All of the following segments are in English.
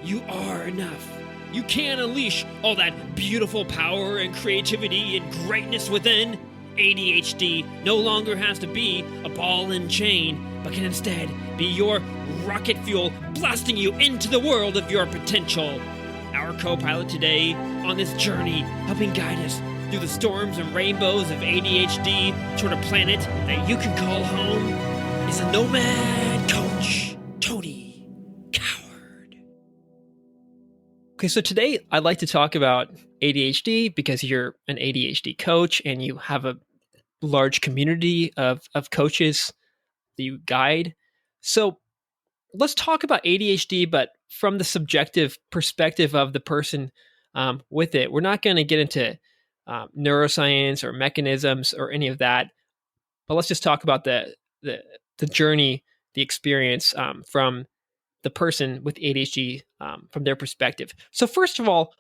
You are enough. You can unleash all that beautiful power and creativity and greatness within. ADHD no longer has to be a ball and chain, but can instead be your rocket fuel blasting you into the world of your potential. Our co-pilot today on this journey, helping guide us through the storms and rainbows of ADHD toward a planet that you can call home, is a nomad coach, Tony Coward. Okay, so today I'd like to talk about ADHD because you're an ADHD coach and you have a large community of coaches that you guide. So let's talk about ADHD, but from the subjective perspective of the person with it. We're not going to get into neuroscience or mechanisms or any of that, but let's just talk about the journey, the experience from the person with ADHD from their perspective. So first of all,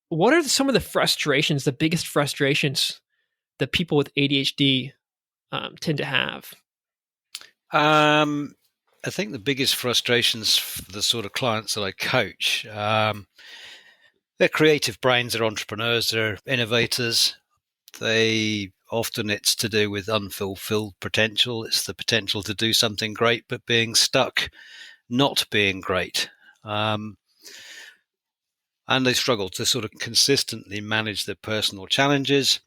what are some of the frustrations, the biggest frustrations that people with ADHD tend to have? I think the biggest frustrations for the sort of clients that I coach, they're creative brains, they're entrepreneurs, they're innovators. It's to do with unfulfilled potential. It's the potential to do something great, but being stuck, not being great. And they struggle to sort of consistently manage their personal challenges.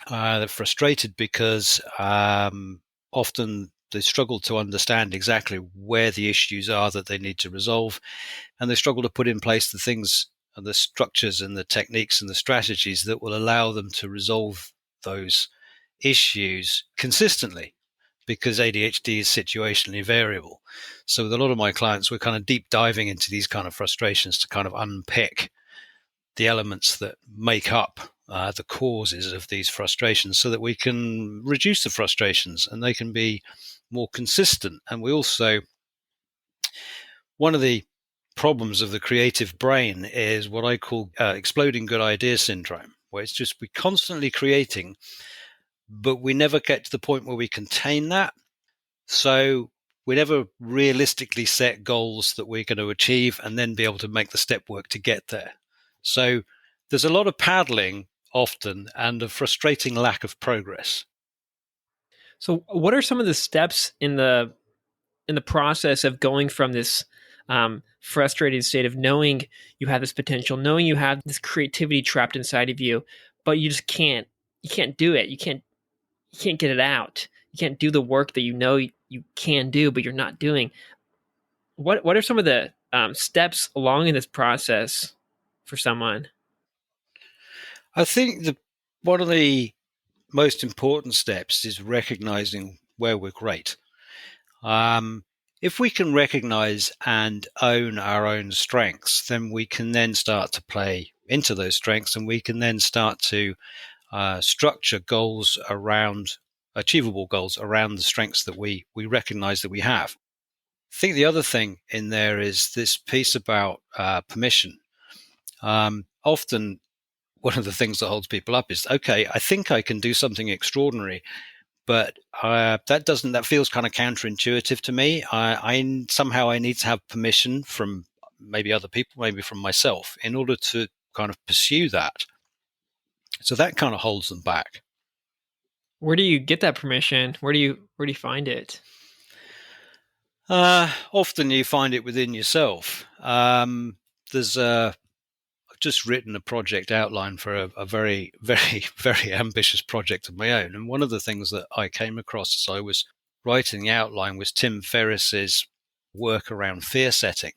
They're frustrated because often they struggle to understand exactly where the issues are that they need to resolve, and they struggle to put in place the things and the structures and the techniques and the strategies that will allow them to resolve those issues consistently, because ADHD is situationally variable. So with a lot of my clients, we're kind of deep diving into these kind of frustrations to kind of unpick the elements that make up the causes of these frustrations so that we can reduce the frustrations and they can be more consistent. And we also, one of the problems of the creative brain is what I call exploding good idea syndrome, where it's just we're constantly creating, but we never get to the point where we contain that. So we never realistically set goals that we're going to achieve and then be able to make the step work to get there. So there's a lot of paddling often and a frustrating lack of progress. So what are some of the steps in the process of going from this frustrated state of knowing you have this potential, knowing you have this creativity trapped inside of you, but you just can't do it. You can't get it out. You can't do the work that you know you can do, but you're not doing. What are some of the steps along in this process for someone? I think one of the most important steps is recognizing where we're great. If we can recognize and own our own strengths, then we can then start to play into those strengths, and we can then start to structure goals around achievable goals around the strengths that we recognize that we have. I think the other thing in there is this piece about permission. Often one of the things that holds people up is, okay, I think I can do something extraordinary, but that feels kind of counterintuitive to me. Somehow I need to have permission from maybe other people, maybe from myself, in order to kind of pursue that. So that kind of holds them back. Where do you get that permission? Where do you find it? Often you find it within yourself. I've just written a project outline for a very, very, very ambitious project of my own. And one of the things that I came across as I was writing the outline was Tim Ferriss's work around fear setting,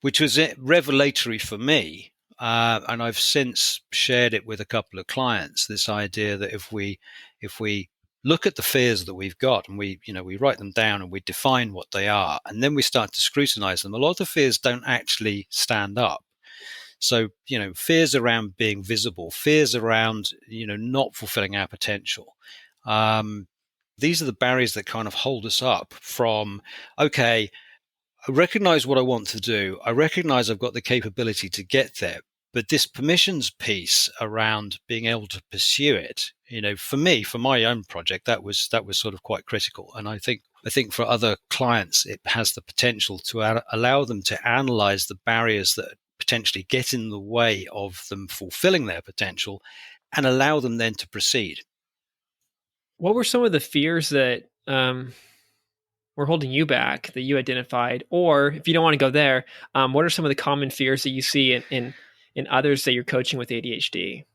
which was revelatory for me. And I've since shared it with a couple of clients, this idea that if we look at the fears that we've got and we write them down and we define what they are, and then we start to scrutinize them, a lot of the fears don't actually stand up. So, fears around being visible, fears around, not fulfilling our potential. These are the barriers that kind of hold us up from, okay, I recognize what I want to do. I recognize I've got the capability to get there. But this permissions piece around being able to pursue it, for me, for my own project, that was sort of quite critical. And I think I think for other clients, it has the potential to allow them to analyze the barriers that potentially get in the way of them fulfilling their potential and allow them then to proceed. What were some of the fears that were holding you back that you identified? Or if you don't want to go there, what are some of the common fears that you see in others that you're coaching with ADHD?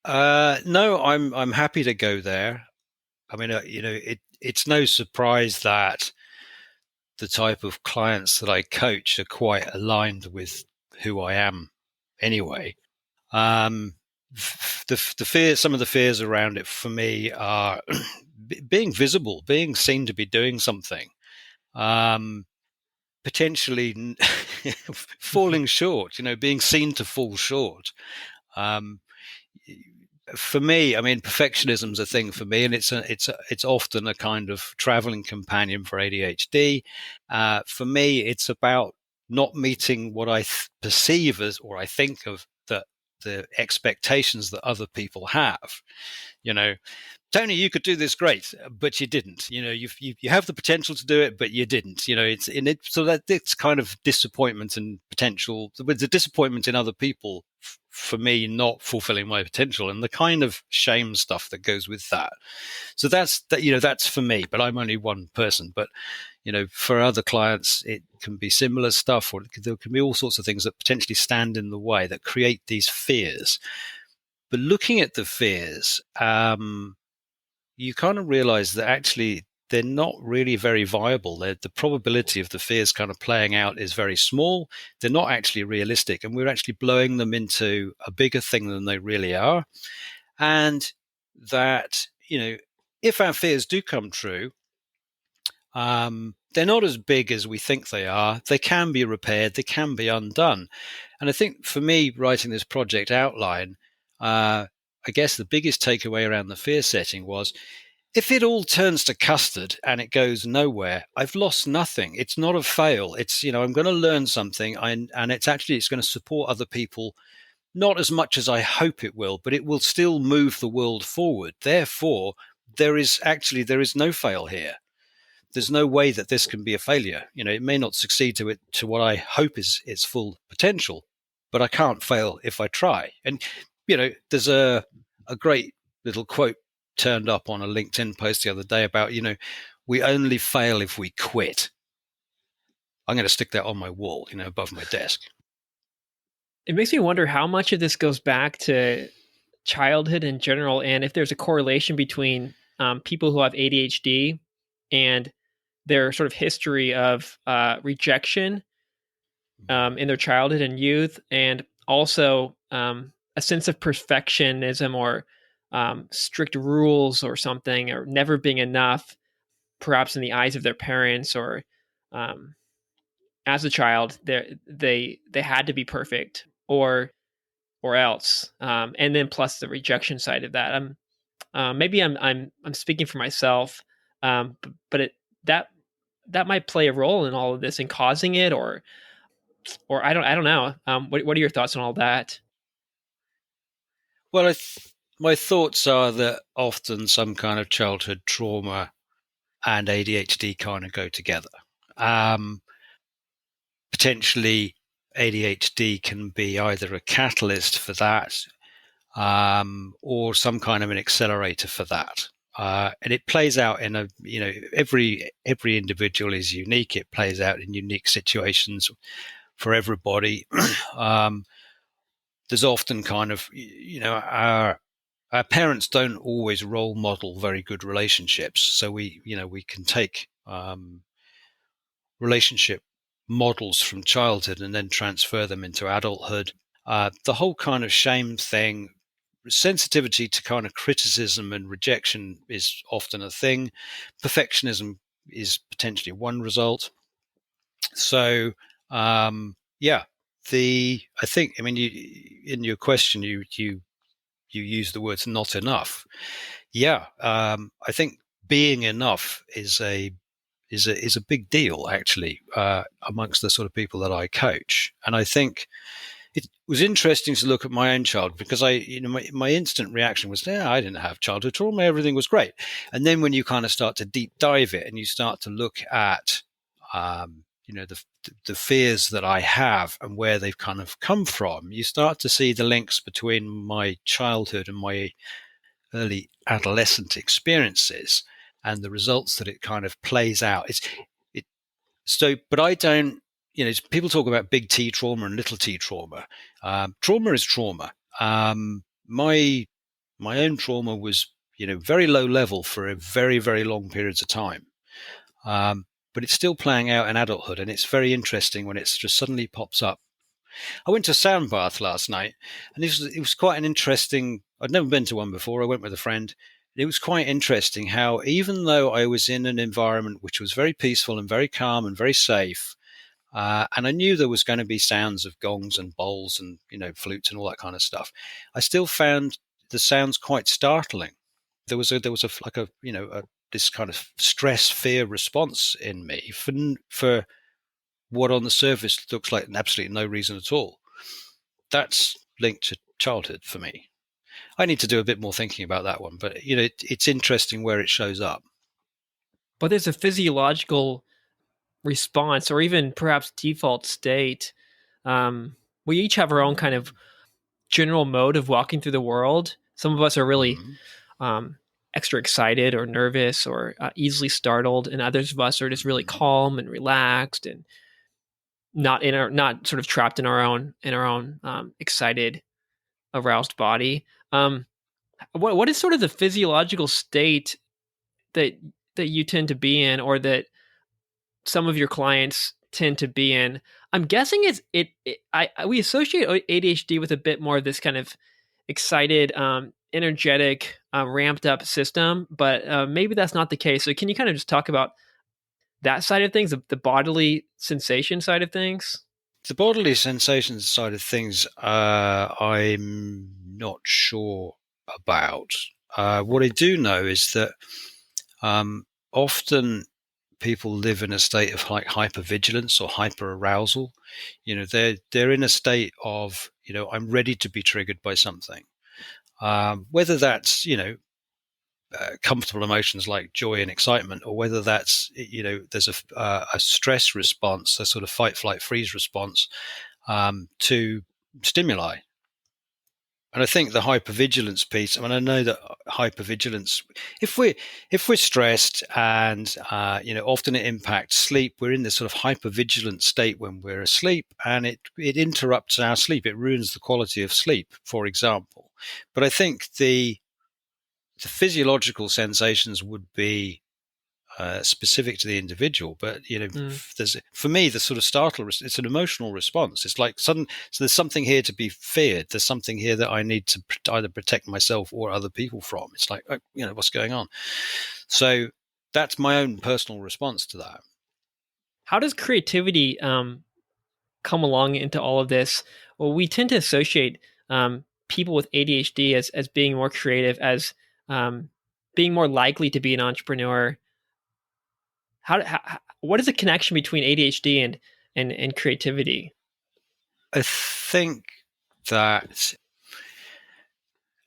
No, I'm happy to go there. I mean, it's no surprise that the type of clients that I coach are quite aligned with who I am anyway. Um, some of the fears around it for me are being visible, being seen to be doing something, um, potentially falling short, being seen to fall short. Um, for me, I mean, perfectionism's a thing for me, and it's often a kind of traveling companion for ADHD. For me, it's about not meeting what I perceive as, or I think of that the expectations that other people have. You know, Tony, you could do this great, but you didn't. You have the potential to do it, but you didn't. It's in it, so that it's kind of disappointment and potential. With the disappointment in other people, for me, not fulfilling my potential, and the kind of shame stuff that goes with that. So that's that. That's for me, but I'm only one person. But for other clients, it can be similar stuff, or there can be all sorts of things that potentially stand in the way that create these fears. But looking at the fears, you kind of realize that actually they're not really very viable. The probability of the fears kind of playing out is very small. They're not actually realistic, and we're actually blowing them into a bigger thing than they really are. And that, if our fears do come true, they're not as big as we think they are. They can be repaired. They can be undone. And I think for me, writing this project outline, I guess the biggest takeaway around the fear setting was, if it all turns to custard and it goes nowhere, I've lost nothing. It's not a fail. It's, I'm going to learn something, and it's going to support other people, not as much as I hope it will, but it will still move the world forward. Therefore, there is no fail here. There's no way that this can be a failure. It may not succeed to what I hope is its full potential, but I can't fail if I try. And, there's a great little quote turned up on a LinkedIn post the other day about, we only fail if we quit. I'm going to stick that on my wall, above my desk. It makes me wonder how much of this goes back to childhood in general, and if there's a correlation between people who have ADHD and their sort of history of rejection in their childhood and youth, and also a sense of perfectionism or strict rules or something, or never being enough, perhaps in the eyes of their parents, or as a child, they had to be perfect, or else, and then plus the rejection side of that. Maybe I'm speaking for myself, but that might play a role in all of this and causing it, or I don't know. What are your thoughts on all that? Well, my thoughts are that often some kind of childhood trauma and ADHD kind of go together. Potentially, ADHD can be either a catalyst for that, or some kind of an accelerator for that. And it plays out in every individual is unique. It plays out in unique situations for everybody. There's often kind of, our parents don't always role model very good relationships. So we can take relationship models from childhood and then transfer them into adulthood. The whole kind of shame thing, sensitivity to kind of criticism and rejection is often a thing. Perfectionism is potentially one result. So, I think, I mean, in your question, you use the words "not enough." Yeah, I think being enough is a big deal, actually, amongst the sort of people that I coach. And I think it was interesting to look at my own child because my instant reaction was, yeah, I didn't have childhood trauma. Everything was great. And then when you kind of start to deep dive it and you start to look at, the fears that I have and where they've kind of come from, you start to see the links between my childhood and my early adolescent experiences and the results that it kind of plays out. But I don't, people talk about big T trauma and little T trauma. Trauma is trauma. My own trauma was, very low level for a very, very long periods of time. But it's still playing out in adulthood, and it's very interesting when it just suddenly pops up. I went to a sound bath last night, and it was quite an interesting. I'd never been to one before. I went with a friend. It was quite interesting how, even though I was in an environment which was very peaceful and very calm and very safe, and I knew there was going to be sounds of gongs and bowls and flutes and all that kind of stuff, I still found the sounds quite startling. There was this kind of stress fear response in me for what on the surface looks like absolutely no reason at all. That's linked to childhood for me. I need to do a bit more thinking about that one, but it's interesting where it shows up. But there's a physiological response, or even perhaps default state. We each have our own kind of general mode of walking through the world. Some of us are really extra excited or nervous or easily startled, and others of us are just really calm and relaxed and not sort of trapped in our own excited, aroused body. What is sort of the physiological state that you tend to be in, or that some of your clients tend to be in? I'm guessing we associate ADHD with a bit more of this kind of excited, energetic, ramped up system, but maybe that's not the case. So can you kind of just talk about that side of things, the bodily sensation side of things? The bodily sensations side of things, I'm not sure about. What I do know is that often people live in a state of like hypervigilance or hyperarousal. They're in a state of, I'm ready to be triggered by something. Whether that's, comfortable emotions like joy and excitement, or whether that's, there's a stress response, a sort of fight, flight, freeze response to stimuli. And I think the hypervigilance piece, I know that hypervigilance, if we're stressed and, often it impacts sleep, we're in this sort of hypervigilant state when we're asleep, and it interrupts our sleep. It ruins the quality of sleep, for example. But I think the physiological sensations would be specific to the individual, but there's, for me, the sort of startle, it's an emotional response. It's like so there's something here to be feared. There's something here that I need to either protect myself or other people from. It's like, what's going on? So that's my own personal response to that. How does creativity come along into all of this? Well, we tend to associate people with ADHD as being more creative, as being more likely to be an entrepreneur. What is the connection between ADHD and creativity? I think that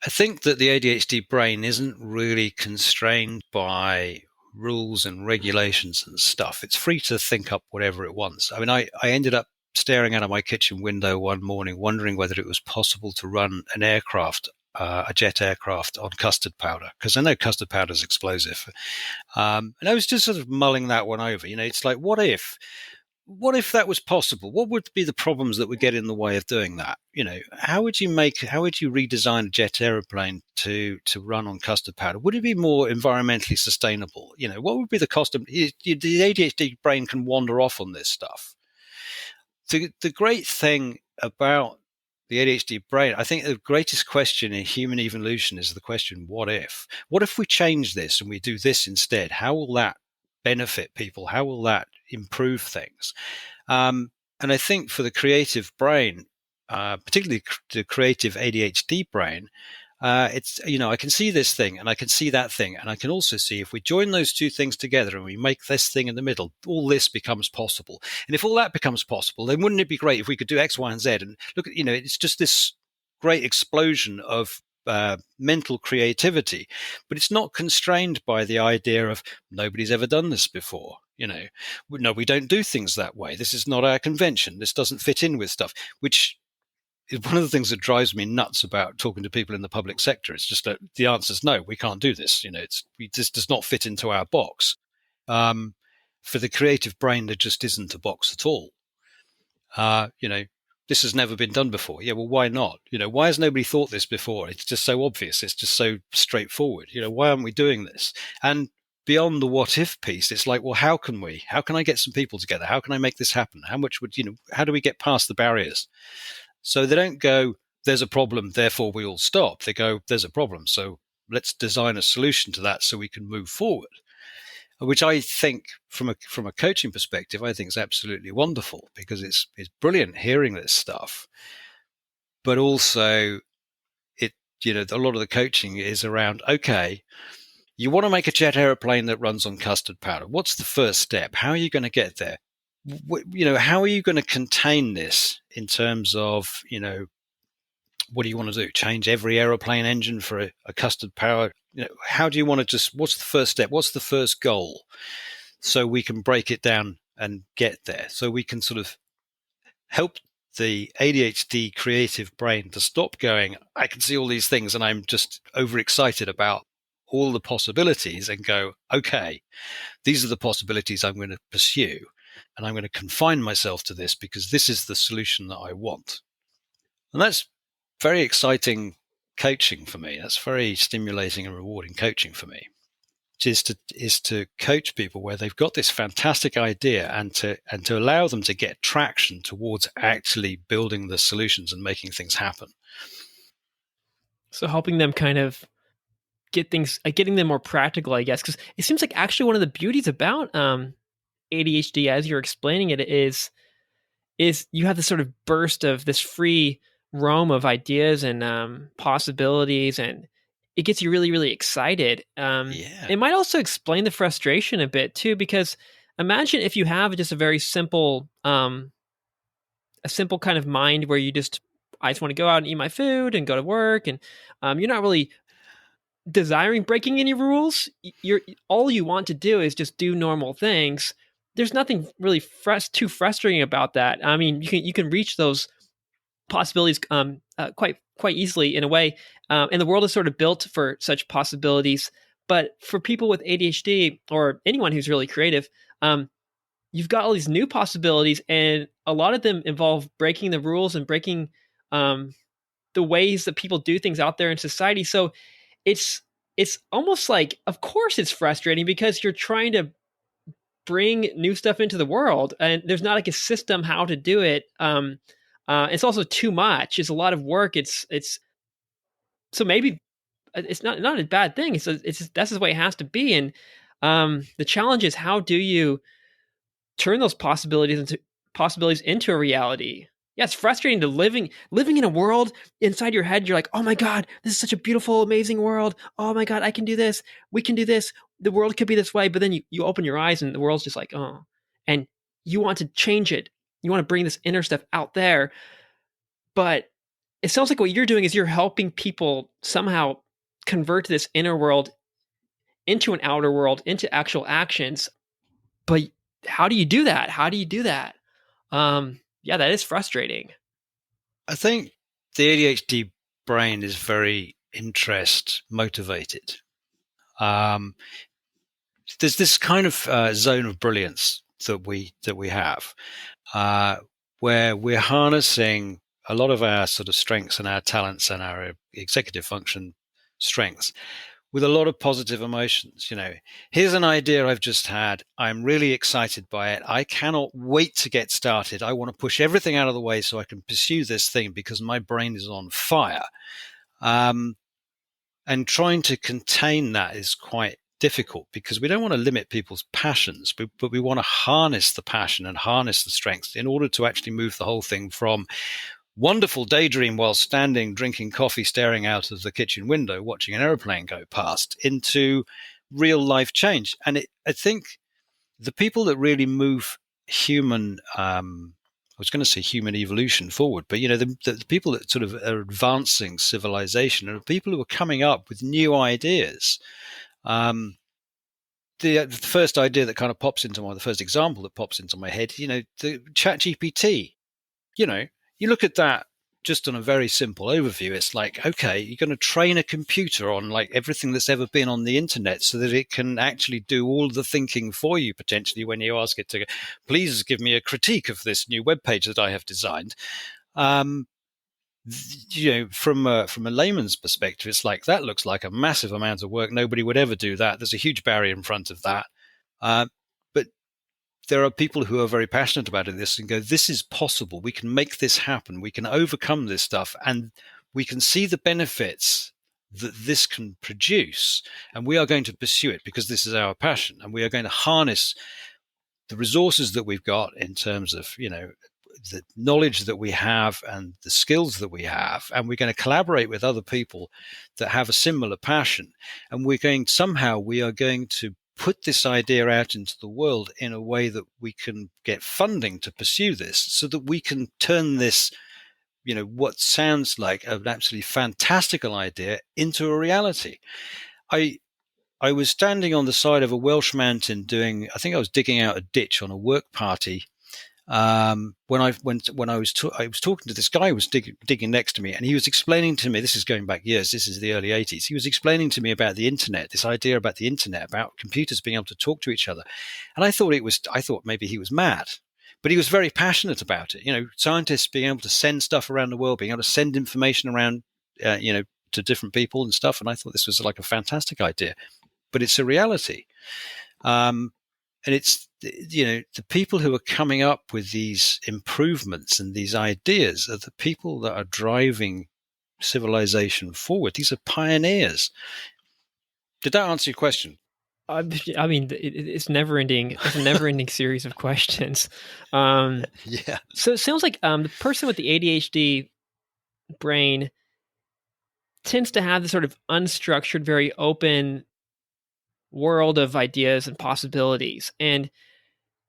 the ADHD brain isn't really constrained by rules and regulations and stuff. It's free to think up whatever it wants. I mean, I ended up staring out of my kitchen window one morning, wondering whether it was possible to run an aircraft, a jet aircraft, on custard powder, because I know custard powder is explosive. And I was just sort of mulling that one over. It's like, what if that was possible? What would be the problems that would get in the way of doing that? How would you redesign a jet airplane to run on custard powder? Would it be more environmentally sustainable? What would be the cost of the ADHD brain can wander off on this stuff. The great thing about the ADHD brain, I think the greatest question in human evolution is the question, what if? What if we change this and we do this instead? How will that benefit people? How will that improve things? And I think for the creative brain, particularly the creative ADHD brain, It's, I can see this thing and I can see that thing, and I can also see if we join those two things together and we make this thing in the middle, all this becomes possible. And if all that becomes possible, then wouldn't it be great if we could do X, Y, and Z? And look at, it's just this great explosion of mental creativity, but it's not constrained by the idea of nobody's ever done this before. No, we don't do things that way. This is not our convention. This doesn't fit in with stuff, which is one of the things that drives me nuts about talking to people in the public sector. It's just that the answer is no, we can't do this. This does not fit into our box. For the creative brain, there just isn't a box at all. This has never been done before. Yeah, well, why not? Why has nobody thought this before? It's just so obvious. It's just so straightforward. Why aren't we doing this? And beyond the what if piece, it's like, well, how can I get some people together? How can I make this happen? How do we get past the barriers? So they don't go, there's a problem, therefore we all stop. They go, there's a problem, so let's design a solution to that so we can move forward. Which I think, from a coaching perspective, I think is absolutely wonderful, because it's brilliant hearing this stuff. But also, a lot of the coaching is around, okay, you want to make a jet airplane that runs on custard powder. What's the first step? How are you going to get there? How are you going to contain this in terms of, what do you want to do? Change every aeroplane engine for a custard power? How do you want to what's the first step? What's the first goal? So we can break it down and get there. So we can sort of help the ADHD creative brain to stop going, I can see all these things and I'm just overexcited about all the possibilities, and go, okay, these are the possibilities I'm going to pursue. And I'm going to confine myself to this because this is the solution that I want. And that's very exciting coaching for me. That's very stimulating and rewarding coaching for me. Is to coach people where they've got this fantastic idea and to allow them to get traction towards actually building the solutions and making things happen. So helping them kind of get things, getting them more practical, I guess, because it seems like actually one of the beauties about ADHD, as you're explaining it, is you have this sort of burst of this free roam of ideas and possibilities, and it gets you really, really excited. It might also explain the frustration a bit too, because imagine if you have just a very simple, kind of mind where I just want to go out and eat my food and go to work, and you're not really desiring breaking any rules. All you want to do is just do normal things. There's nothing really too frustrating about that. I mean, you can reach those possibilities quite easily in a way, and the world is sort of built for such possibilities. But for people with ADHD or anyone who's really creative, you've got all these new possibilities, and a lot of them involve breaking the rules and breaking the ways that people do things out there in society. So it's almost like, of course it's frustrating, because you're trying to bring new stuff into the world and there's not like a system how to do it. It's also too much. It's a lot of work. It's so maybe it's not a bad thing. It's just, that's the way it has to be. And the challenge is, how do you turn those possibilities into a reality? Yeah, it's frustrating to living in a world inside your head. You're like, oh my God, this is such a beautiful, amazing world. Oh my God, I can do this. We can do this. The world could be this way. But then you open your eyes and the world's just like, oh, and you want to change it. You want to bring this inner stuff out there. But it sounds like what you're doing is you're helping people somehow convert this inner world into an outer world, into actual actions. But how do you do that? Yeah, that is frustrating. I think the ADHD brain is very interest motivated. There's this kind of zone of brilliance that we have, where we're harnessing a lot of our sort of strengths and our talents and our executive function strengths with a lot of positive emotions. Here's an idea I've just had. I'm really excited by it. I cannot wait to get started. I want to push everything out of the way so I can pursue this thing because my brain is on fire. And trying to contain that is quite difficult, because we don't want to limit people's passions, but we want to harness the passion and harness the strengths in order to actually move the whole thing from wonderful daydream while standing, drinking coffee, staring out of the kitchen window, watching an aeroplane go past, into real life change. And I think the people that really move human, I was going to say human evolution forward, but the people that sort of are advancing civilization are people who are coming up with new ideas. The first idea that kind of pops into the first example that pops into my head, the Chat GPT. You look at that just on a very simple overview. It's like, okay, you're going to train a computer on like everything that's ever been on the internet so that it can actually do all the thinking for you potentially when you ask it to, please give me a critique of this new web page that I have designed. From a layman's perspective, it's like that looks like a massive amount of work. Nobody would ever do that. There's a huge barrier in front of that. But there are people who are very passionate about this and go, this is possible. We can make this happen. We can overcome this stuff, and we can see the benefits that this can produce. And we are going to pursue it because this is our passion, and we are going to harness the resources that we've got in terms of, the knowledge that we have and the skills that we have, and we're going to collaborate with other people that have a similar passion, and we are going to put this idea out into the world in a way that we can get funding to pursue this, so that we can turn this, what sounds like an absolutely fantastical idea into a reality. I was standing on the side of a Welsh mountain I think I was digging out a ditch on a work party. When I was talking to this guy who was digging next to me, and he was explaining to me, this is going back years, this is the early 80s. He was explaining to me about the internet, this idea about the internet, about computers being able to talk to each other. And I thought maybe he was mad, but he was very passionate about it. Scientists being able to send stuff around the world, being able to send information around, to different people and stuff. And I thought this was like a fantastic idea, but it's a reality. And it's, the people who are coming up with these improvements and these ideas are the people that are driving civilization forward. These are pioneers. Did that answer your question? I mean, it's never ending. It's a never ending series of questions. Yeah. So it sounds like the person with the ADHD brain tends to have this sort of unstructured, very open world of ideas and possibilities. And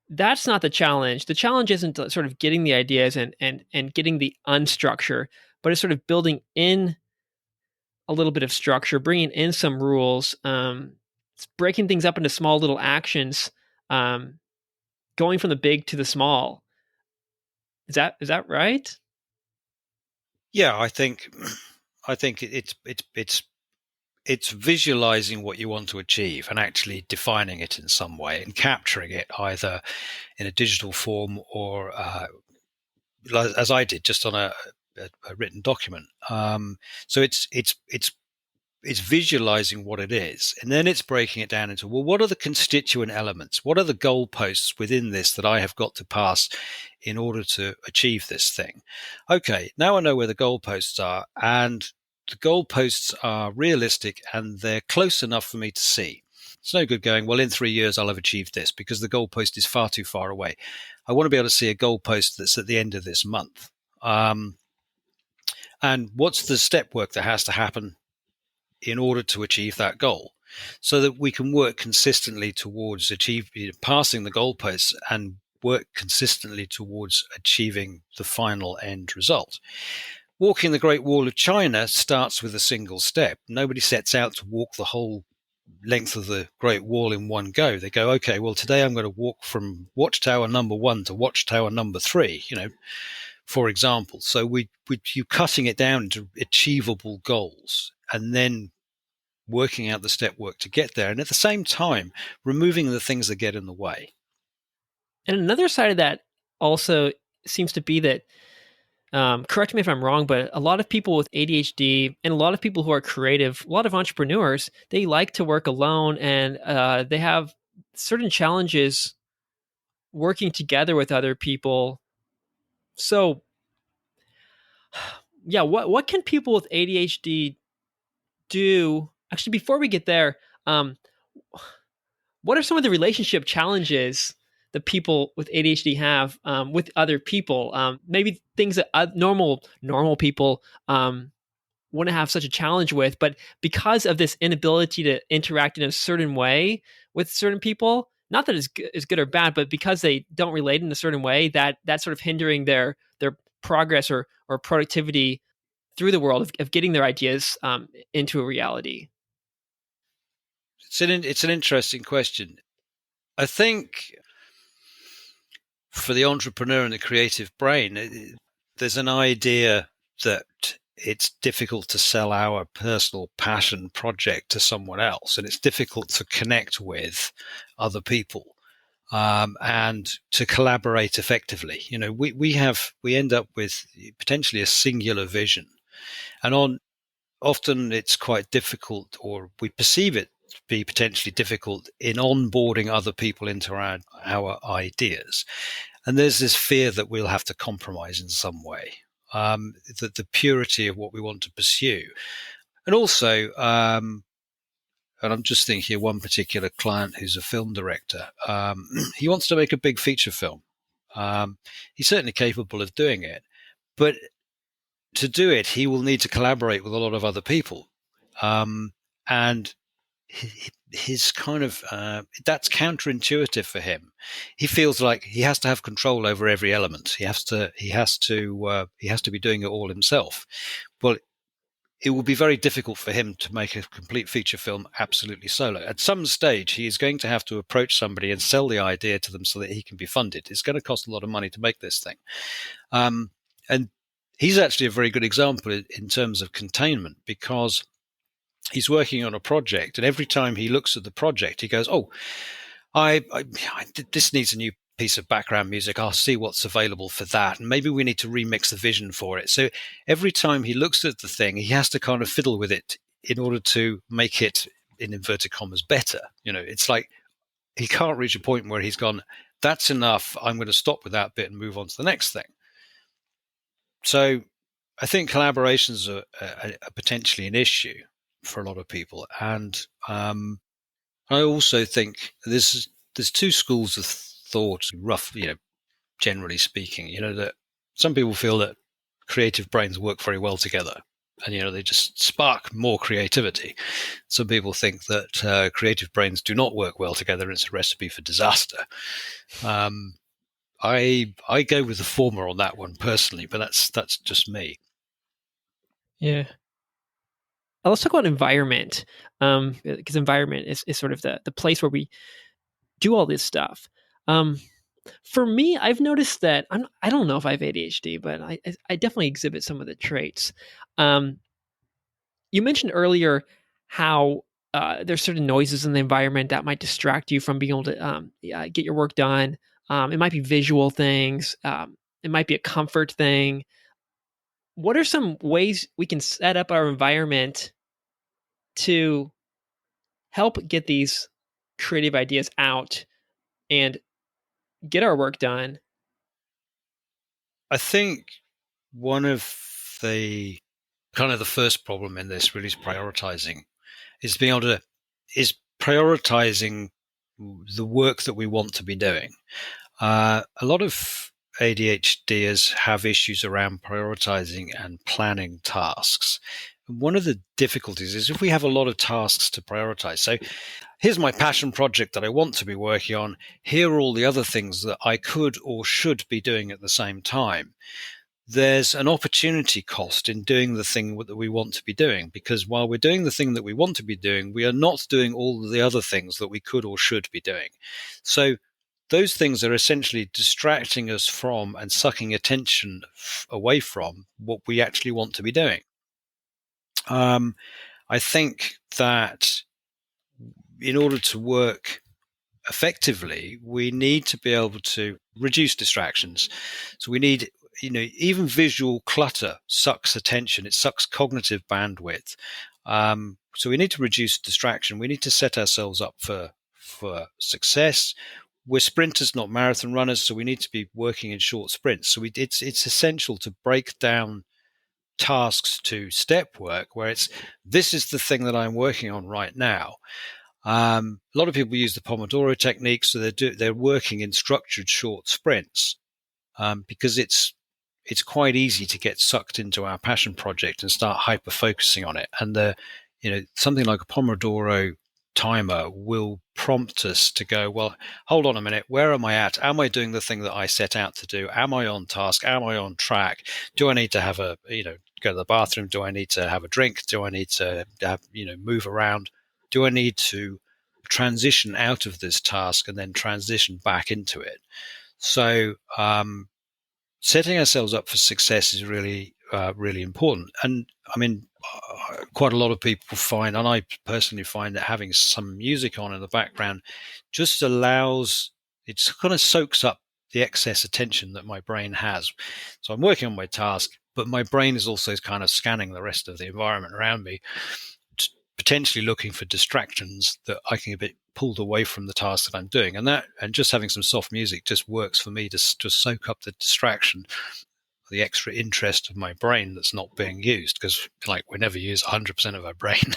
that's not the challenge. The challenge isn't sort of getting the ideas and getting the unstructure, but it's sort of building in a little bit of structure, bringing in some rules, it's breaking things up into small little actions, going from the big to the small. Is that right? Yeah, I think it's visualizing what you want to achieve and actually defining it in some way and capturing it either in a digital form or as I did, just on a written document. So it's visualizing what it is, and then it's breaking it down into, well, what are the constituent elements? What are the goalposts within this that I have got to pass in order to achieve this thing? Okay, now I know where the goalposts are, and the goalposts are realistic and they're close enough for me to see. It's no good going, well, in 3 years I'll have achieved this, because the goalpost is far too far away. I want to be able to see a goalpost that's at the end of this month. And what's the step work that has to happen in order to achieve that goal, so that we can work consistently towards passing the goalposts and work consistently towards achieving the final end result. Walking the Great Wall of China starts with a single step. Nobody sets out to walk the whole length of the Great Wall in one go. They go, okay, well, today I'm going to walk from Watchtower number 1 to Watchtower number 3, for example. So you cutting it down into achievable goals and then working out the step work to get there. And at the same time, removing the things that get in the way. And another side of that also seems to be that, correct me if I'm wrong, but a lot of people with ADHD and a lot of people who are creative, a lot of entrepreneurs, they like to work alone, and they have certain challenges working together with other people. So, yeah, what can people with ADHD do? Actually, before we get there, what are some of the relationship challenges the people with ADHD have with other people. Maybe things that normal people wouldn't have such a challenge with, but because of this inability to interact in a certain way with certain people, not that it's good or bad, but because they don't relate in a certain way, that's sort of hindering their progress or productivity through the world of getting their ideas into a reality. It's an interesting question. I think for the entrepreneur and the creative brain, there's an idea that it's difficult to sell our personal passion project to someone else, and it's difficult to connect with other people and to collaborate effectively. We end up with potentially a singular vision, and often it's quite difficult, or we perceive it to be potentially difficult in onboarding other people into our ideas. And there's this fear that we'll have to compromise in some way, that the purity of what we want to pursue. And also, and I'm just thinking of one particular client who's a film director. He wants to make a big feature film. He's certainly capable of doing it, but to do it, he will need to collaborate with a lot of other people. And his kind of that's counterintuitive for him. He feels like he has to have control over every element. He has to be doing it all himself. Well, it will be very difficult for him to make a complete feature film absolutely solo. At some stage, he is going to have to approach somebody and sell the idea to them so that he can be funded. It's going to cost a lot of money to make this thing. And he's actually a very good example in terms of containment, because he's working on a project, and every time he looks at the project, he goes, "Oh, this needs a new piece of background music. I'll see what's available for that, and maybe we need to remix the vision for it." So every time he looks at the thing, he has to kind of fiddle with it in order to make it, in inverted commas, better. It's like he can't reach a point where he's gone, "That's enough. I'm going to stop with that bit and move on to the next thing." So I think collaborations are potentially an issue for a lot of people. And I also think there's two schools of thought, roughly, generally speaking, that some people feel that creative brains work very well together, and, they just spark more creativity. Some people think that creative brains do not work well together, and it's a recipe for disaster. I go with the former on that one personally, but that's just me. Yeah. Let's talk about environment, because environment is sort of the place where we do all this stuff. For me, I've noticed that I don't know if I have ADHD, but I definitely exhibit some of the traits. You mentioned earlier how there's certain noises in the environment that might distract you from being able to get your work done. It might be visual things. It might be a comfort thing. What are some ways we can set up our environment to help get these creative ideas out and get our work done? I think one of the kind of the first problem in this really is prioritizing. Is prioritizing the work that we want to be doing. A lot of ADHDers have issues around prioritizing and planning tasks. One of the difficulties is if we have a lot of tasks to prioritize. So here's my passion project that I want to be working on. Here are all the other things that I could or should be doing at the same time. There's an opportunity cost in doing the thing that we want to be doing, because while we're doing the thing that we want to be doing, we are not doing all the other things that we could or should be doing. So those things are essentially distracting us from and sucking attention away from what we actually want to be doing. I think that in order to work effectively, we need to be able to reduce distractions. So we need, even visual clutter sucks attention. It sucks cognitive bandwidth. So we need to reduce distraction. We need to set ourselves up for success. We're sprinters, not marathon runners, so we need to be working in short sprints. So it's essential to break down tasks to step work, where this is the thing that I'm working on right now. A lot of people use the Pomodoro technique, so they're working in structured short sprints, because it's quite easy to get sucked into our passion project and start hyper focusing on it. And something like a Pomodoro timer will prompt us to go, well, hold on a minute, where am I at? Am I doing the thing that I set out to do? Am I on task? Am I on track? Do I need to have go to the bathroom? Do I need to have a drink? Do I need to move around? Do I need to transition out of this task and then transition back into it? So setting ourselves up for success is really, really important. And I mean, quite a lot of people find, and I personally find, that having some music on in the background just allows, it kind of soaks up the excess attention that my brain has. So I'm working on my task, but my brain is also kind of scanning the rest of the environment around me, potentially looking for distractions that I can get pulled away from the task that I'm doing. And just having some soft music just works for me to soak up the distraction, the extra interest of my brain that's not being used, because we never use 100% of our brain.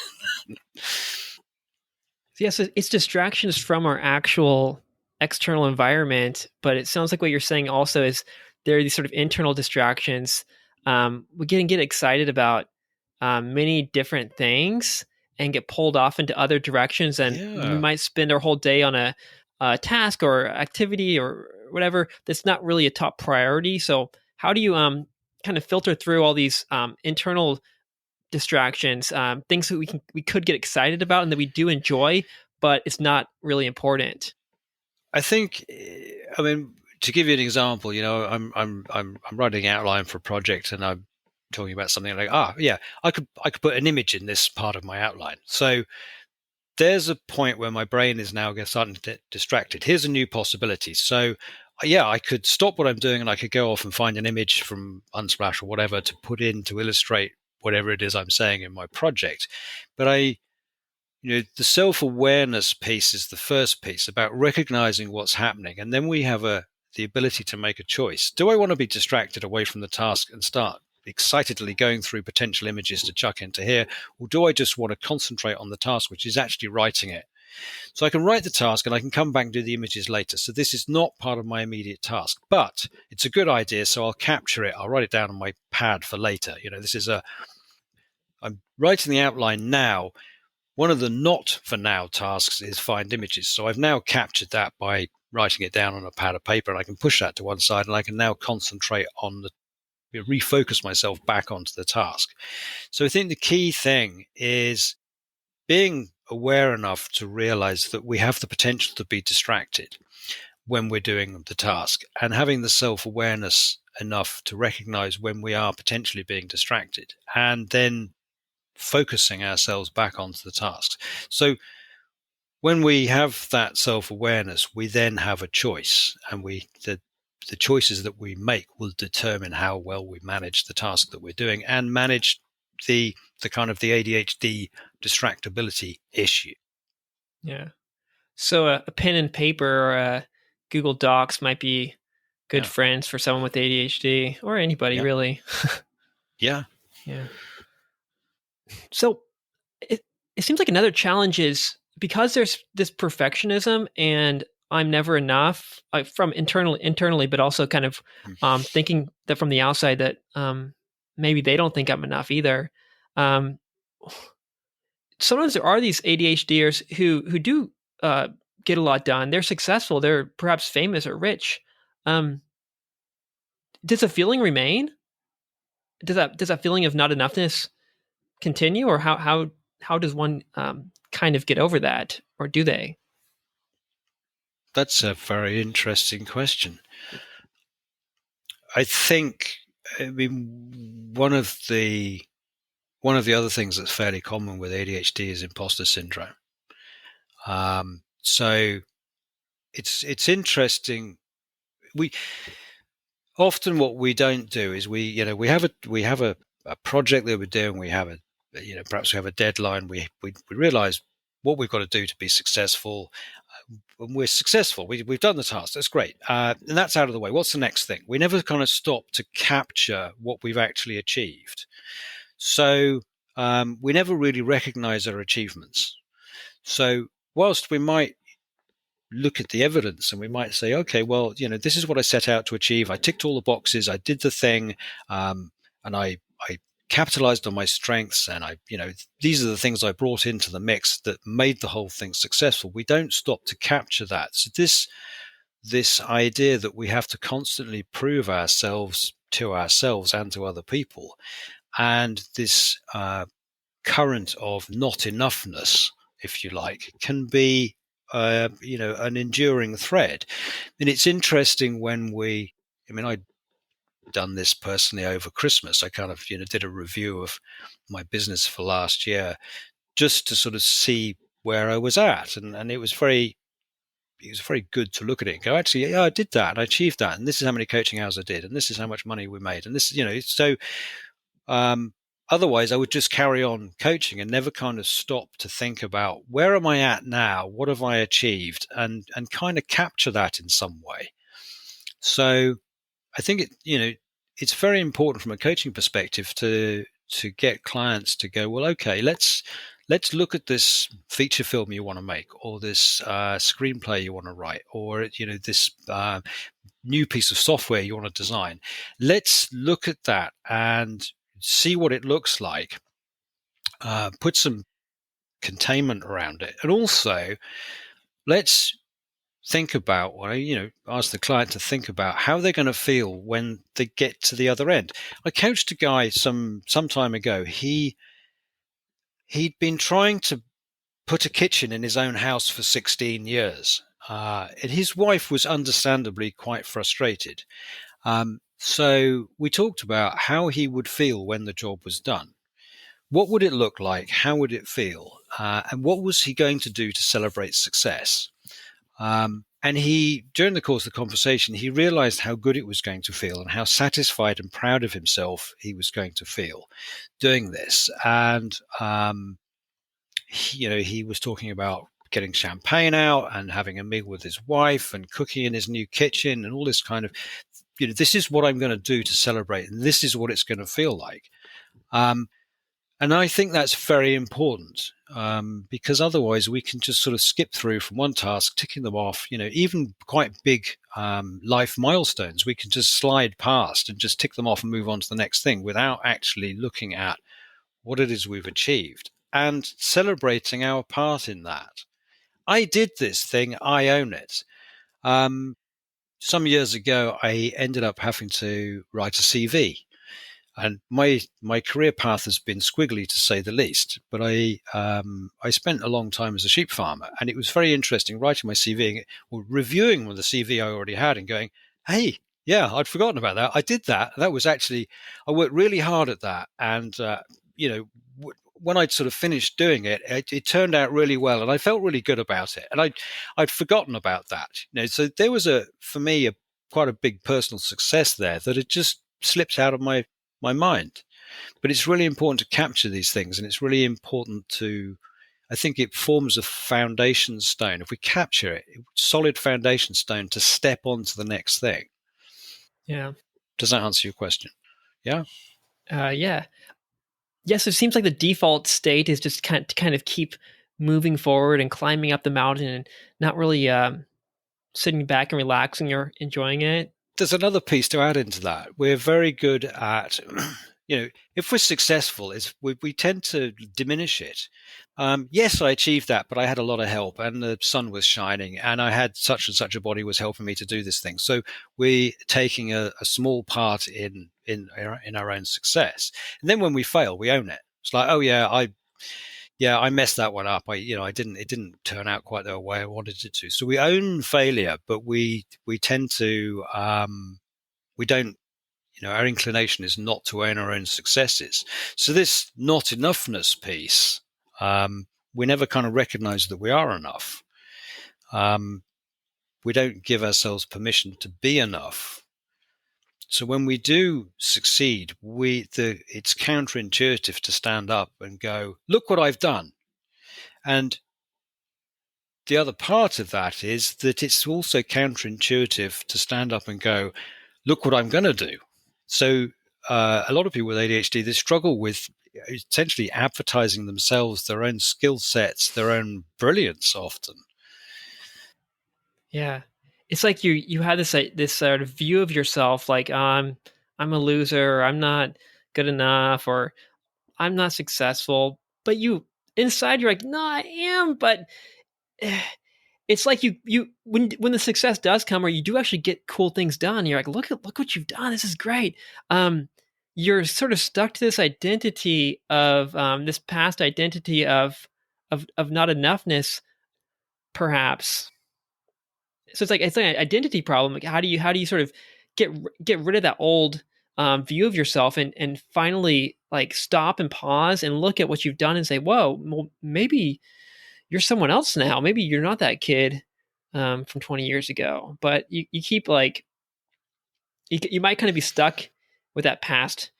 Yes, it's distractions from our actual external environment, but it sounds like what you're saying also is there are these sort of internal distractions. We can get excited about many different things and get pulled off into other directions, and we might spend our whole day on a task or activity or whatever that's not really a top priority. So how do you kind of filter through all these internal distractions, things that we could get excited about and that we do enjoy, but it's not really important? I think, I mean, to give you an example, I'm writing an outline for a project, and I'm talking about something like, I could put an image in this part of my outline. So there's a point where my brain is now starting to get distracted. Here's a new possibility. So I could stop what I'm doing and I could go off and find an image from Unsplash or whatever to put in to illustrate whatever it is I'm saying in my project. But the self-awareness piece is the first piece, about recognizing what's happening. And then we have the ability to make a choice. Do I want to be distracted away from the task and start excitedly going through potential images to chuck into here? Or do I just want to concentrate on the task, which is actually writing it? So I can write the task and I can come back and do the images later. So this is not part of my immediate task, but it's a good idea. So I'll capture it. I'll write it down on my pad for later. I'm writing the outline now. One of the not for now tasks is find images. So I've now captured that by writing it down on a pad of paper, and I can push that to one side, and I can now concentrate on refocus myself back onto the task. So I think the key thing is being aware enough to realize that we have the potential to be distracted when we're doing the task, and having the self-awareness enough to recognize when we are potentially being distracted, and then focusing ourselves back onto the tasks. So when we have that self-awareness, we then have a choice, and the choices that we make will determine how well we manage the task that we're doing and manage the kind of the ADHD distractibility issue. Yeah. So a pen and paper or a Google Docs might be good friends for someone with ADHD, or anybody really. Yeah. So it seems like another challenge is because there's this perfectionism and I'm never enough, from internally, but also kind of thinking that from the outside that maybe they don't think I'm enough either. Sometimes there are these ADHDers who do get a lot done. They're successful. They're perhaps famous or rich. Does the feeling remain? Does that feeling of not enoughness continue, or how does one kind of get over that, or do they? That's a very interesting question. I think, one of the other things that's fairly common with ADHD is imposter syndrome. So it's interesting. Often what we don't do is we have a project that we're doing. We have perhaps we have a deadline. We realize what we've got to do to be successful. When we're successful, we've done the task. That's great, and that's out of the way. What's the next thing? We never kind of stop to capture what we've actually achieved. So we never really recognize our achievements. So whilst we might look at the evidence and we might say, okay, well, this is what I set out to achieve. I ticked all the boxes. I did the thing, and I capitalized on my strengths, and these are the things I brought into the mix that made the whole thing successful. We don't stop to capture that. So this idea that we have to constantly prove ourselves to ourselves and to other people, and this current of not enoughness, if you like, can be an enduring thread. And it's interesting when I'd done this personally over Christmas. I kind of did a review of my business for last year just to sort of see where I was at, and it was very good to look at it and go, actually, yeah, I did that and I achieved that, and this is how many coaching hours I did, and this is how much money we made, and this, so otherwise I would just carry on coaching and never kind of stop to think about where am I at now, what have I achieved, and kind of capture that in some way. So I think it's very important from a coaching perspective to get clients to go, well, okay, let's look at this feature film you want to make, or this screenplay you want to write, or this new piece of software you want to design. Let's look at that and see what it looks like. Put some containment around it, and also let's think about, ask the client to think about how they're going to feel when they get to the other end. I coached a guy some time ago. He'd been trying to put a kitchen in his own house for 16 years. And his wife was understandably quite frustrated. So we talked about how he would feel when the job was done. What would it look like? How would it feel? And what was he going to do to celebrate success? And during the course of the conversation, he realized how good it was going to feel and how satisfied and proud of himself he was going to feel doing this. And, he was talking about getting champagne out and having a meal with his wife and cooking in his new kitchen and all this kind of, this is what I'm going to do to celebrate, and this is what it's going to feel like. And I think that's very important, because otherwise we can just sort of skip through from one task, ticking them off, even quite big life milestones. We can just slide past and just tick them off and move on to the next thing without actually looking at what it is we've achieved and celebrating our part in that. I did this thing, I own it. Some years ago, I ended up having to write a CV. And my career path has been squiggly, to say the least. But I spent a long time as a sheep farmer, and it was very interesting writing my CV or reviewing the CV I already had and going, hey, yeah, I'd forgotten about that. I did that. That was actually, I worked really hard at that. And, when I'd sort of finished doing it, it turned out really well, and I felt really good about it. And I'd forgotten about that. So there was for me, quite a big personal success there that had just slipped out of my mind. But it's really important to capture these things, and it's really important I think it forms a foundation stone. If we capture it, solid foundation stone to step on to the next thing. Yeah. Does that answer your question? Yeah. Yeah. Yes, it seems like the default state is just kind of keep moving forward and climbing up the mountain and not really sitting back and relaxing or enjoying it. There's another piece to add into that. We're very good at, if we're successful, we tend to diminish it. Yes, I achieved that, but I had a lot of help, and the sun was shining, and I had such and such a body was helping me to do this thing. So we're taking a small part in our own success. And then when we fail, we own it. It's like, oh yeah, I messed that one up. It didn't turn out quite the way I wanted it to. So we own failure, but we tend to, we don't, our inclination is not to own our own successes. So this not enoughness piece, we never kind of recognize that we are enough. We don't give ourselves permission to be enough. So when we do succeed, it's counterintuitive to stand up and go, look what I've done. And the other part of that is that it's also counterintuitive to stand up and go, look what I'm going to do. So a lot of people with ADHD, they struggle with essentially advertising themselves, their own skill sets, their own brilliance often. Yeah. It's like you have this sort of view of yourself like I'm a loser, or I'm not good enough, or I'm not successful. But you inside you're like, no, I am. But it's like you when the success does come, or you do actually get cool things done, you're like, look what you've done. This is great. You're sort of stuck to this identity of this past identity of not enoughness, perhaps. So it's like an identity problem. Like how do you sort of get rid of that old view of yourself, and finally like stop and pause and look at what you've done and say, whoa, well, maybe you're someone else now. Maybe you're not that kid from 20 years ago. But you keep like you might kind of be stuck with that past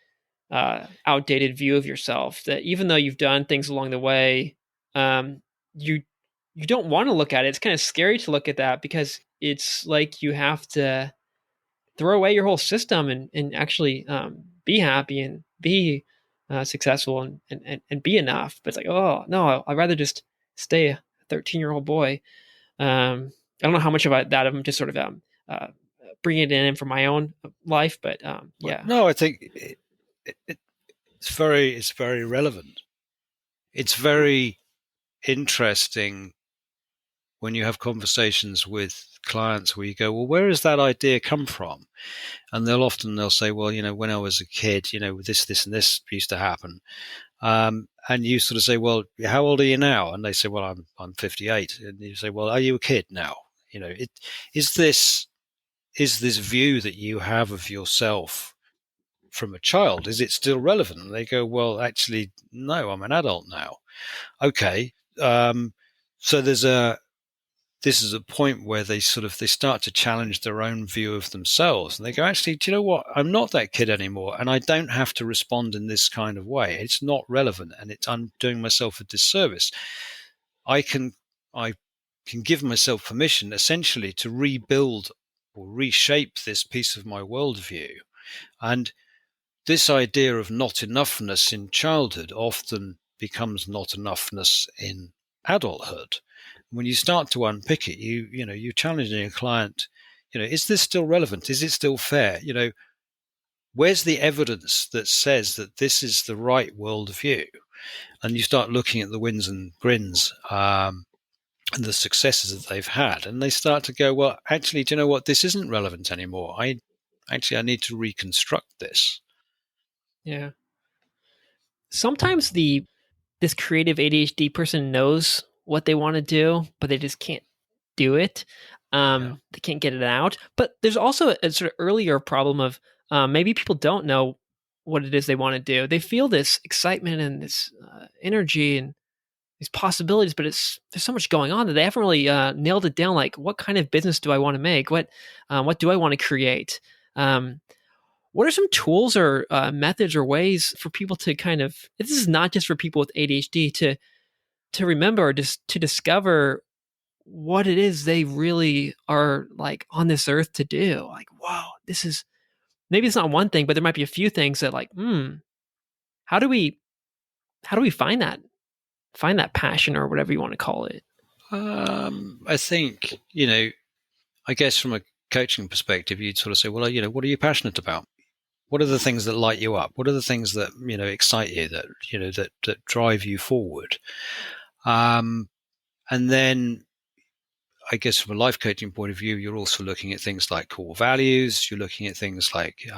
outdated view of yourself. That even though you've done things along the way, you you don't want to look at it. It's kind of scary to look at that because it's like you have to throw away your whole system and actually be happy and be successful and be enough. But it's like, oh no, I'd rather just stay a 13-year-old boy. I don't know how much of that I'm just sort of uh, bringing it in from my own life, but yeah, No, I think it's very relevant. It's very interesting when you have conversations with clients where you go, well, where has that idea come from? And they'll say, well, when I was a kid, this and this used to happen. And you sort of say, well, how old are you now? And they say, well, I'm 58. And you say, well, are you a kid now? Is this view that you have of yourself from a child, is it still relevant? And they go, well, actually, no, I'm an adult now. Okay. So this is a point where they start to challenge their own view of themselves. And they go, actually, do you know what? I'm not that kid anymore. And I don't have to respond in this kind of way. It's not relevant. And I'm doing myself a disservice. I can give myself permission essentially to rebuild or reshape this piece of my worldview. And this idea of not enoughness in childhood often becomes not enoughness in adulthood. When you start to unpick it, you're challenging a client, is this still relevant? Is it still fair? Where's the evidence that says that this is the right worldview? And you start looking at the wins and grins and the successes that they've had, and they start to go, well, actually, do you know what? This isn't relevant anymore. I need to reconstruct this. yeah. Sometimes this creative ADHD person knows what they want to do, but they just can't do it. They can't get it out. But there's also a sort of earlier problem of maybe people don't know what it is they want to do. They feel this excitement and this energy and these possibilities, but there's so much going on that they haven't really nailed it down. Like, what kind of business do I want to make? What do I want to create? What are some tools or methods or ways for people to kind of? This is not just for people with ADHD to remember or just to discover what it is they really are like on this earth to do. Like, wow, this is maybe it's not one thing, but there might be a few things that like, how do we find that passion or whatever you want to call it? I think, I guess from a coaching perspective, you'd sort of say, well, what are you passionate about? What are the things that light you up? What are the things that, excite you, that, that drive you forward? And then I guess from a life coaching point of view, you're also looking at things like core values. You're looking at things like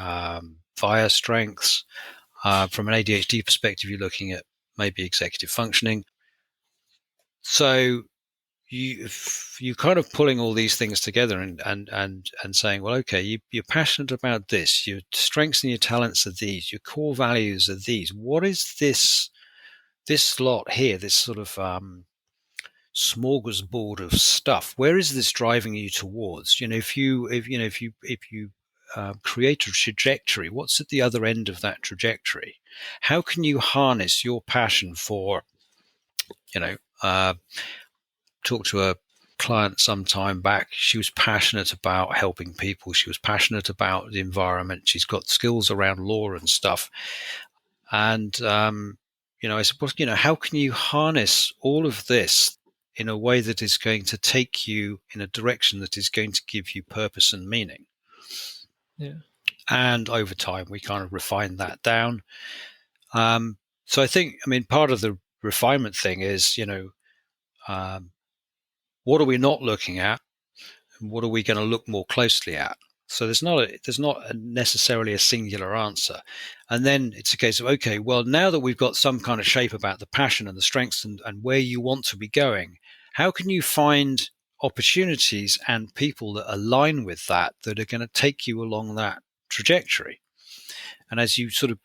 fire strengths. From an ADHD perspective, you're looking at maybe executive functioning. So you kind of pulling all these things together and saying, well, okay, you're passionate about this. Your strengths and your talents are these. Your core values are these. What is this lot here? This sort of smorgasbord of stuff. Where is this driving you towards? If you create a trajectory, what's at the other end of that trajectory? How can you harness your passion for, talked to a client some time back. She was passionate about helping people. She was passionate about the environment. She's got skills around law and stuff. And I suppose, how can you harness all of this in a way that is going to take you in a direction that is going to give you purpose and meaning? Yeah. And over time, we kind of refine that down. So I think, part of the refinement thing is, what are we not looking at, and what are we going to look more closely at? So there's not necessarily a singular answer. And then it's a case of, okay, well, now that we've got some kind of shape about the passion and the strengths and where you want to be going, how can you find opportunities and people that align with that are going to take you along that trajectory? And as you sort of,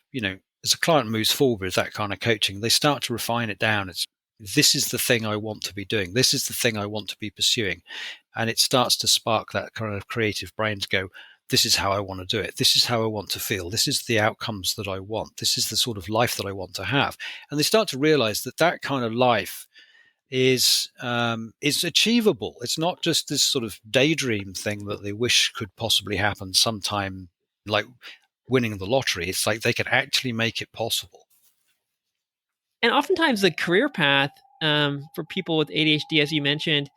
as a client moves forward with that kind of coaching, they start to refine it down. This is the thing I want to be doing. This is the thing I want to be pursuing. And it starts to spark that kind of creative brain to go, this is how I want to do it. This is how I want to feel. This is the outcomes that I want. This is the sort of life that I want to have. And they start to realize that kind of life is achievable. It's not just this sort of daydream thing that they wish could possibly happen sometime, like winning the lottery. It's like they can actually make it possible. And oftentimes the career path for people with ADHD, as you mentioned,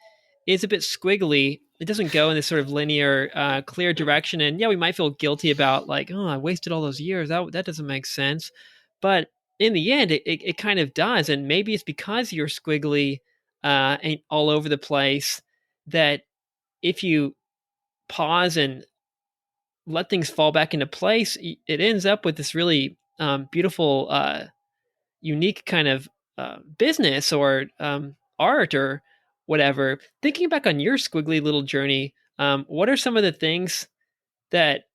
is a bit squiggly. It doesn't go in this sort of linear, clear direction. And yeah, we might feel guilty about like, oh, I wasted all those years. That doesn't make sense. But in the end, it kind of does. And maybe it's because you're squiggly and all over the place that if you pause and let things fall back into place, it ends up with this really beautiful, unique kind of business or art or whatever. Thinking back on your squiggly little journey, what are some of the things that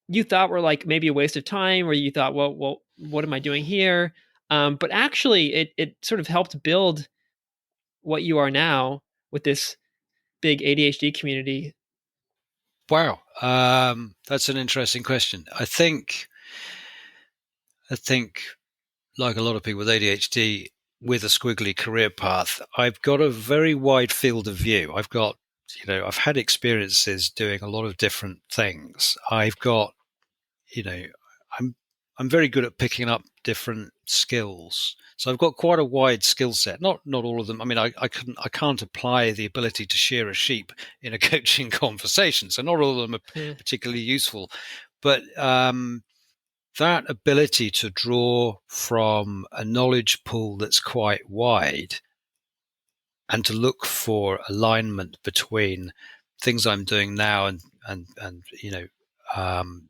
you thought were like maybe a waste of time, or you thought, well, what am I doing here? But actually, it sort of helped build what you are now with this big ADHD community. Wow, that's an interesting question. I think, like a lot of people with ADHD with a squiggly career path, I've got a very wide field of view. I've had experiences doing a lot of different things. I've got, I'm very good at picking up different skills. So I've got quite a wide skill set. Not all of them. I can't apply the ability to shear a sheep in a coaching conversation. So not all of them are particularly useful. But that ability to draw from a knowledge pool that's quite wide and to look for alignment between things I'm doing now and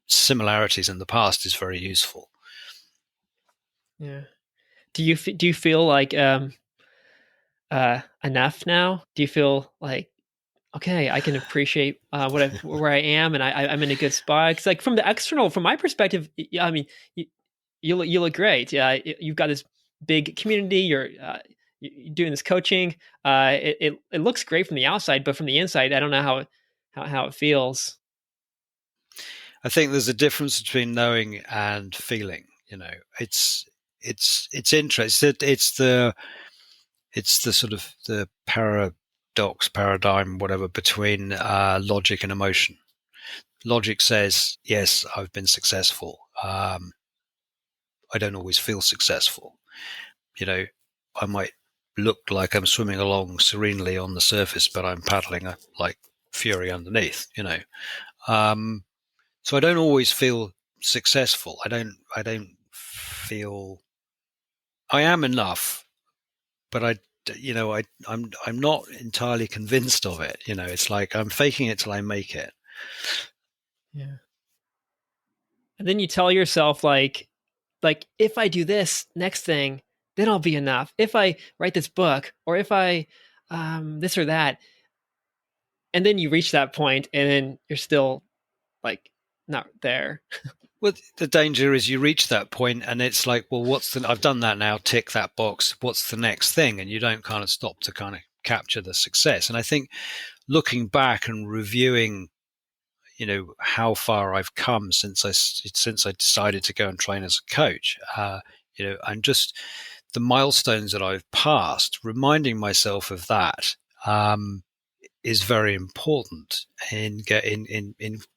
similarities in the past is very useful. Yeah. Do you feel like enough now? Do you feel like, okay, I can appreciate where I am, and I'm in a good spot? Because like from the external, from my perspective, I mean, you look great. Yeah, you've got this big community. You're doing this coaching. It looks great from the outside, but from the inside, I don't know how it feels. I think there's a difference between knowing and feeling. It's interesting. It's the sort of the paradigm, whatever, between logic and emotion. Logic says, yes, I've been successful. I don't always feel successful. I might look like I'm swimming along serenely on the surface, but I'm paddling like fury underneath. So I don't always feel successful. I don't feel I am enough, but I'm not entirely convinced of it. It's like I'm faking it till I make it. Yeah. And then you tell yourself like if I do this next thing, then I'll be enough. If I write this book, or if I this or that, and then you reach that point, and then you're still like not there. Well, the danger is you reach that point and it's like, well, I've done that now, tick that box. What's the next thing? And you don't kind of stop to kind of capture the success. And I think looking back and reviewing, how far I've come since I decided to go and train as a coach, and just the milestones that I've passed, reminding myself of that, is very important in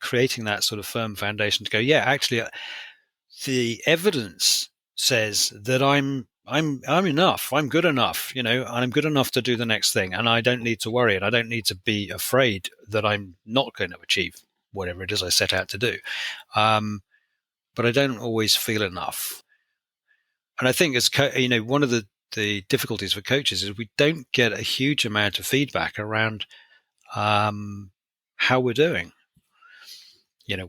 creating that sort of firm foundation to go, yeah, actually, the evidence says that I'm I'm enough. I'm good enough, and I'm good enough to do the next thing, and I don't need to worry, and I don't need to be afraid that I'm not going to achieve whatever it is I set out to do. But I don't always feel enough, and I think one of the difficulties for coaches is we don't get a huge amount of feedback around how we're doing.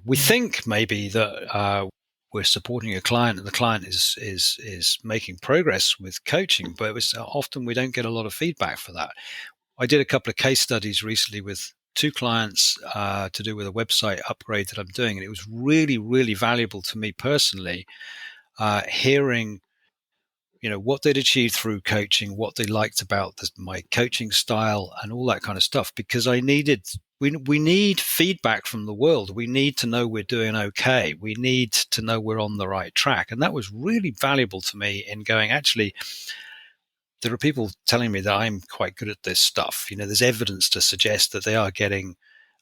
We think maybe that we're supporting a client and the client is making progress with coaching, but often we don't get a lot of feedback for that. I did a couple of case studies recently with two clients to do with a website upgrade that I'm doing, and it was really, really valuable to me personally, hearing what they'd achieved through coaching, what they liked about my coaching style, and all that kind of stuff. Because we need feedback from the world. We need to know we're doing okay. We need to know we're on the right track, and that was really valuable to me in going, actually, there are people telling me that I'm quite good at this stuff. There's evidence to suggest that they are getting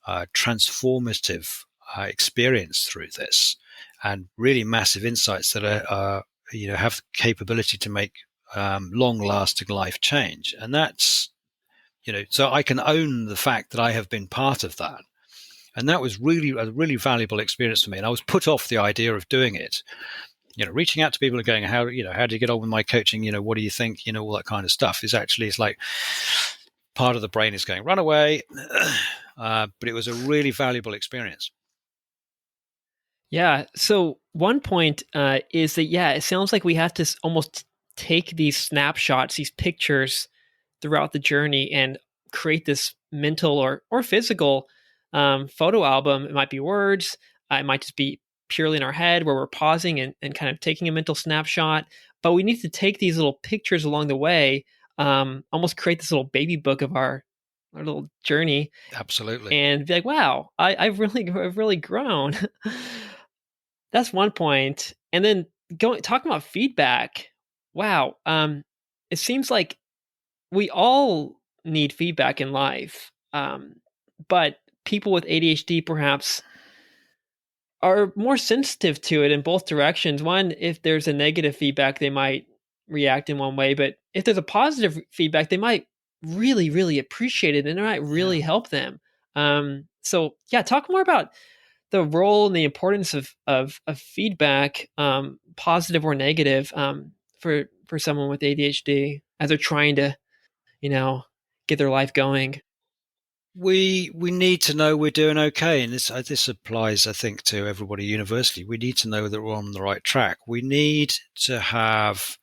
transformative experience through this, and really massive insights that are have the capability to make long-lasting life change. And that's so I can own the fact that I have been part of that. And that was really a really valuable experience for me. And I was put off the idea of doing it. Reaching out to people and going, how do you get on with my coaching? What do you think? All that kind of stuff it's like part of the brain is going, run away. But it was a really valuable experience. Yeah. So one point is that, it sounds like we have to almost take these snapshots, these pictures throughout the journey and create this mental or physical photo album. It might be words. It might just be purely in our head where we're pausing and kind of taking a mental snapshot. But we need to take these little pictures along the way, almost create this little baby book of our little journey. Absolutely. And be like, wow, I've really grown. That's one point. And then talking about feedback. Wow. It seems like we all need feedback in life. But people with ADHD perhaps are more sensitive to it in both directions. One, if there's a negative feedback, they might react in one way, but if there's a positive feedback, they might really, really appreciate it and it might really help them. So talk more about the role and the importance of feedback, positive or negative, for someone with ADHD as they're trying to, get their life going. We need to know we're doing okay, and this applies, I think, to everybody universally. We need to know that we're on the right track. We need to have.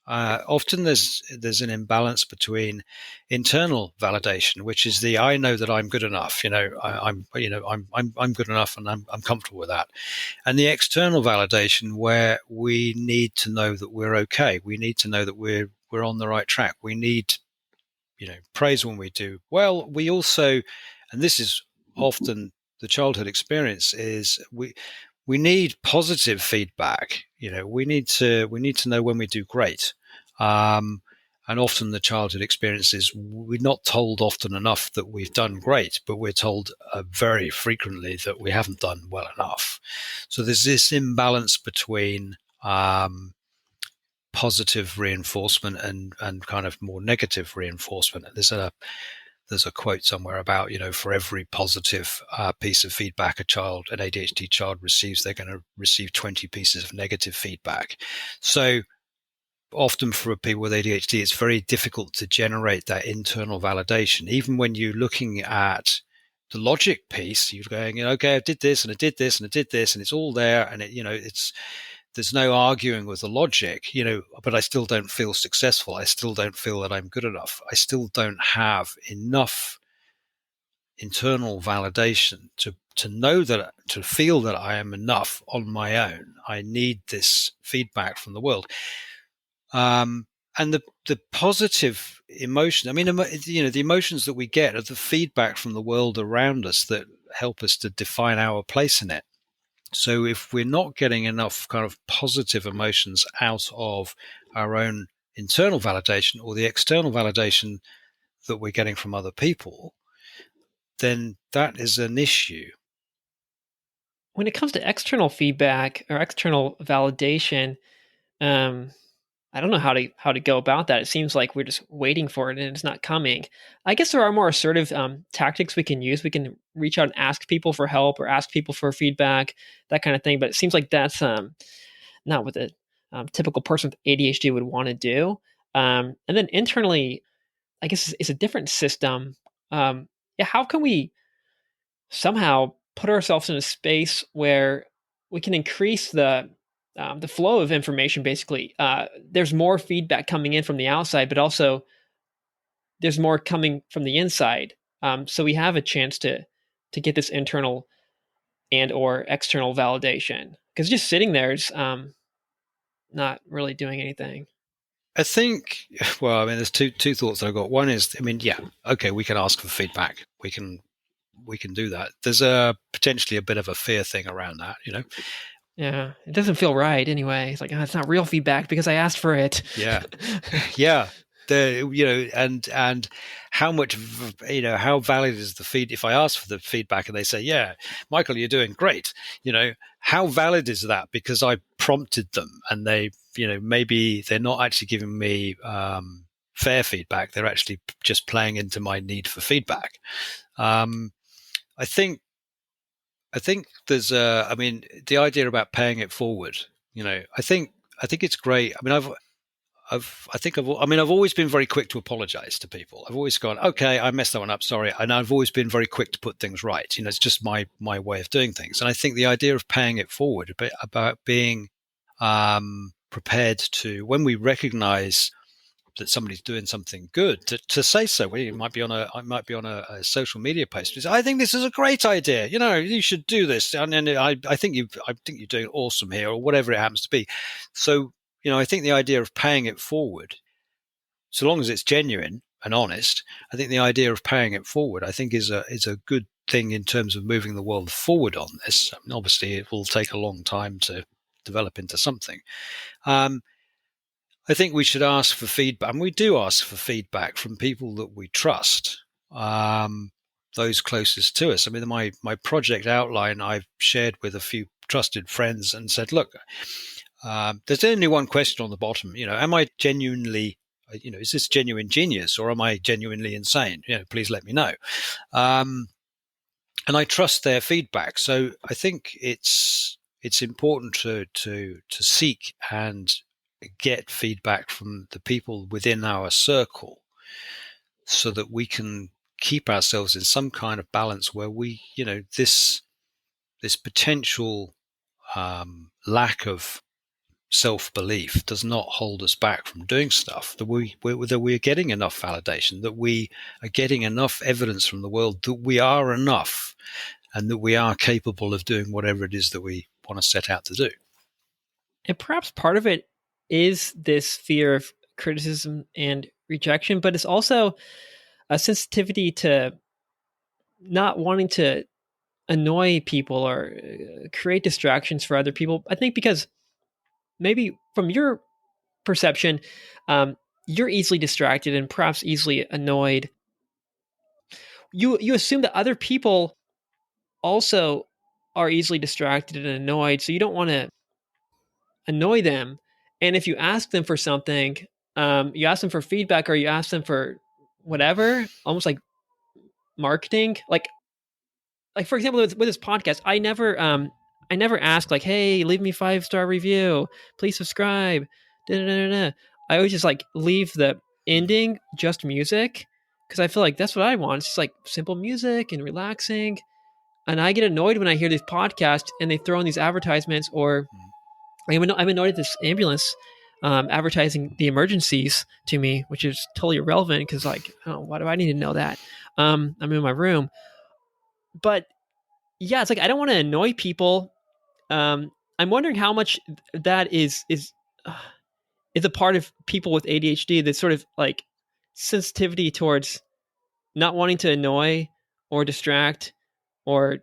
Often there's an imbalance between internal validation, which is I know that I'm good enough. I'm good enough, and I'm comfortable with that. And the external validation, where we need to know that we're okay. We need to know that we're on the right track. We need praise when we do well. We also, and this is often the childhood experience, is we need positive feedback. We need to know when we do great. And often the childhood experience is we're not told often enough that we've done great, but we're told very frequently that we haven't done well enough. So there's this imbalance between positive reinforcement and kind of more negative reinforcement. There's a quote somewhere about, for every positive piece of feedback an ADHD child receives, they're going to receive 20 pieces of negative feedback. So often for people with ADHD, it's very difficult to generate that internal validation. Even when you're looking at the logic piece, you're going, okay, I did this and I did this and I did this, and it's all there, and there's no arguing with the logic, but I still don't feel successful. I still don't feel that I'm good enough. I still don't have enough internal validation to know that, to feel that I am enough on my own. I need this feedback from the world. And the positive emotion, the emotions that we get are the feedback from the world around us that help us to define our place in it. So if we're not getting enough kind of positive emotions out of our own internal validation or the external validation that we're getting from other people, then that is an issue. When it comes to external feedback or external validation, I don't know how to go about that. It seems like we're just waiting for it and it's not coming. I guess there are more assertive tactics we can use. We can reach out and ask people for help or ask people for feedback, that kind of thing. But it seems like that's not what the typical person with ADHD would want to do. And then internally, I guess it's a different system. Yeah, how can we somehow put ourselves in a space where we can increase the flow of information? Basically, there's more feedback coming in from the outside, but also there's more coming from the inside. So we have a chance to get this internal and or external validation, because just sitting there is not really doing anything. I think, well, I mean, there's two thoughts that I've got. One is, I mean, yeah, okay, we can ask for feedback. We can do that. There's potentially a bit of a fear thing around that, you know. Yeah, it doesn't feel right anyway. It's like, oh, it's not real feedback because I asked for it. Yeah, yeah. And how much, how valid is the feed? If I ask for the feedback and they say, yeah, Michael, you're doing great, how valid is that? Because I prompted them and they, maybe they're not actually giving me fair feedback. They're actually just playing into my need for feedback. I think there's the idea about paying it forward, I think it's great. I mean, I've always been very quick to apologize to people. I've always gone, okay, I messed that one up, sorry. And I've always been very quick to put things right. It's just my way of doing things. And I think the idea of paying it forward, about being prepared to, when we recognize that somebody's doing something good, to say so. I might be on a social media post. I think this is a great idea. You should do this, and I think you're doing awesome here, or whatever it happens to be. So, I think the idea of paying it forward, so long as it's genuine and honest, I think the idea of paying it forward, I think is a good thing in terms of moving the world forward on this. I mean, obviously, it will take a long time to develop into something. I think we should ask for feedback, and we do ask for feedback from people that we trust, those closest to us. I mean, my project outline I've shared with a few trusted friends and said, look, there's only one question on the bottom. Am I genuinely, is this genuine genius, or am I genuinely insane? Please let me know. And I trust their feedback. So I think it's important to seek and get feedback from the people within our circle, so that we can keep ourselves in some kind of balance where we, this potential lack of self-belief does not hold us back from doing stuff, that we're getting enough validation, that we are getting enough evidence from the world that we are enough and that we are capable of doing whatever it is that we want to set out to do. And perhaps part of it is this fear of criticism and rejection, but it's also a sensitivity to not wanting to annoy people or create distractions for other people. I think because maybe from your perception, you're easily distracted and perhaps easily annoyed. You assume that other people also are easily distracted and annoyed, so you don't want to annoy them. And if you ask them for something, you ask them for feedback or you ask them for whatever, almost like marketing. Like for example, with this podcast, I never ask like, hey, leave me 5-star review, please subscribe. Da-da-da-da-da. I always just like leave the ending just music, because I feel like that's what I want. It's just like simple music and relaxing. And I get annoyed when I hear these podcasts and they throw in these advertisements, or I'm annoyed at this ambulance advertising the emergencies to me, which is totally irrelevant because, like, oh, why do I need to know that? I'm in my room. But yeah, it's like I don't want to annoy people. I'm wondering how much that is a part of people with ADHD, that sort of like sensitivity towards not wanting to annoy or distract or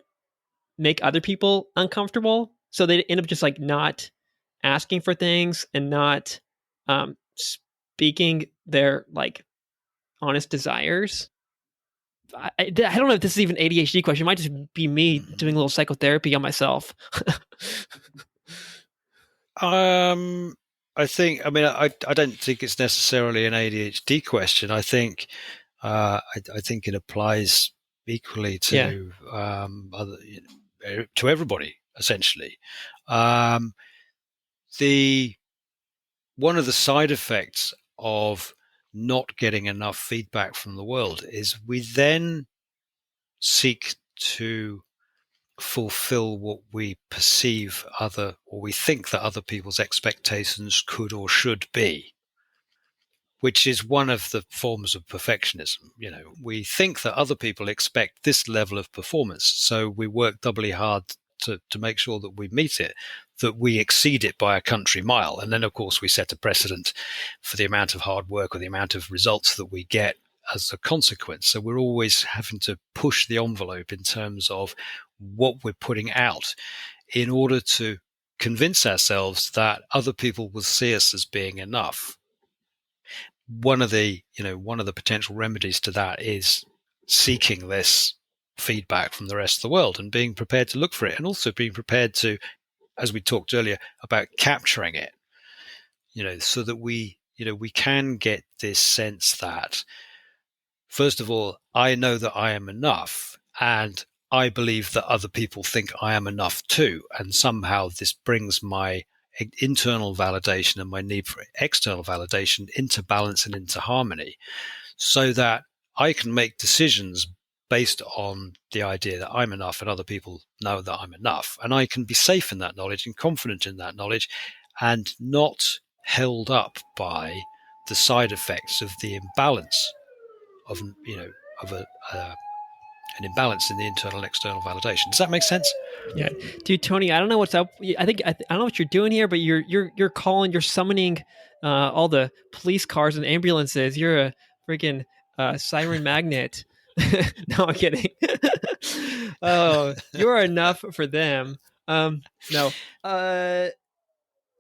make other people uncomfortable. So they end up just like not asking for things and not speaking their like honest desires. I don't know if this is even an ADHD question. It might just be me doing a little psychotherapy on myself. I don't think it's necessarily an ADHD question. I think it applies equally Yeah. to to everybody essentially. Um, the One of the side effects of not getting enough feedback from the world is we then seek to fulfill what we perceive or we think that other people's expectations could or should be, which is one of the forms of perfectionism. We think that other people expect this level of performance, so we work doubly hard to make sure that we meet it, that we exceed it by a country mile. And then, of course, we set a precedent for the amount of hard work or the amount of results that we get as a consequence. So we're always having to push the envelope in terms of what we're putting out in order to convince ourselves that other people will see us as being enough. One of the potential remedies to that is seeking this feedback from the rest of the world and being prepared to look for it, and also being prepared to, as we talked earlier, about capturing it, so that we can get this sense that, first of all, I know that I am enough, and I believe that other people think I am enough too. And somehow this brings my internal validation and my need for external validation into balance and into harmony, so that I can make decisions based on the idea that I'm enough and other people know that I'm enough. And I can be safe in that knowledge and confident in that knowledge, and not held up by the side effects of the imbalance of, of an imbalance in the internal and external validation. Does that make sense? Yeah, dude, Tony, I don't know what's up. I don't know what you're doing here, but you're summoning all the police cars and ambulances. You're a freaking siren magnet. No, I'm kidding. Oh, you're enough for them. No,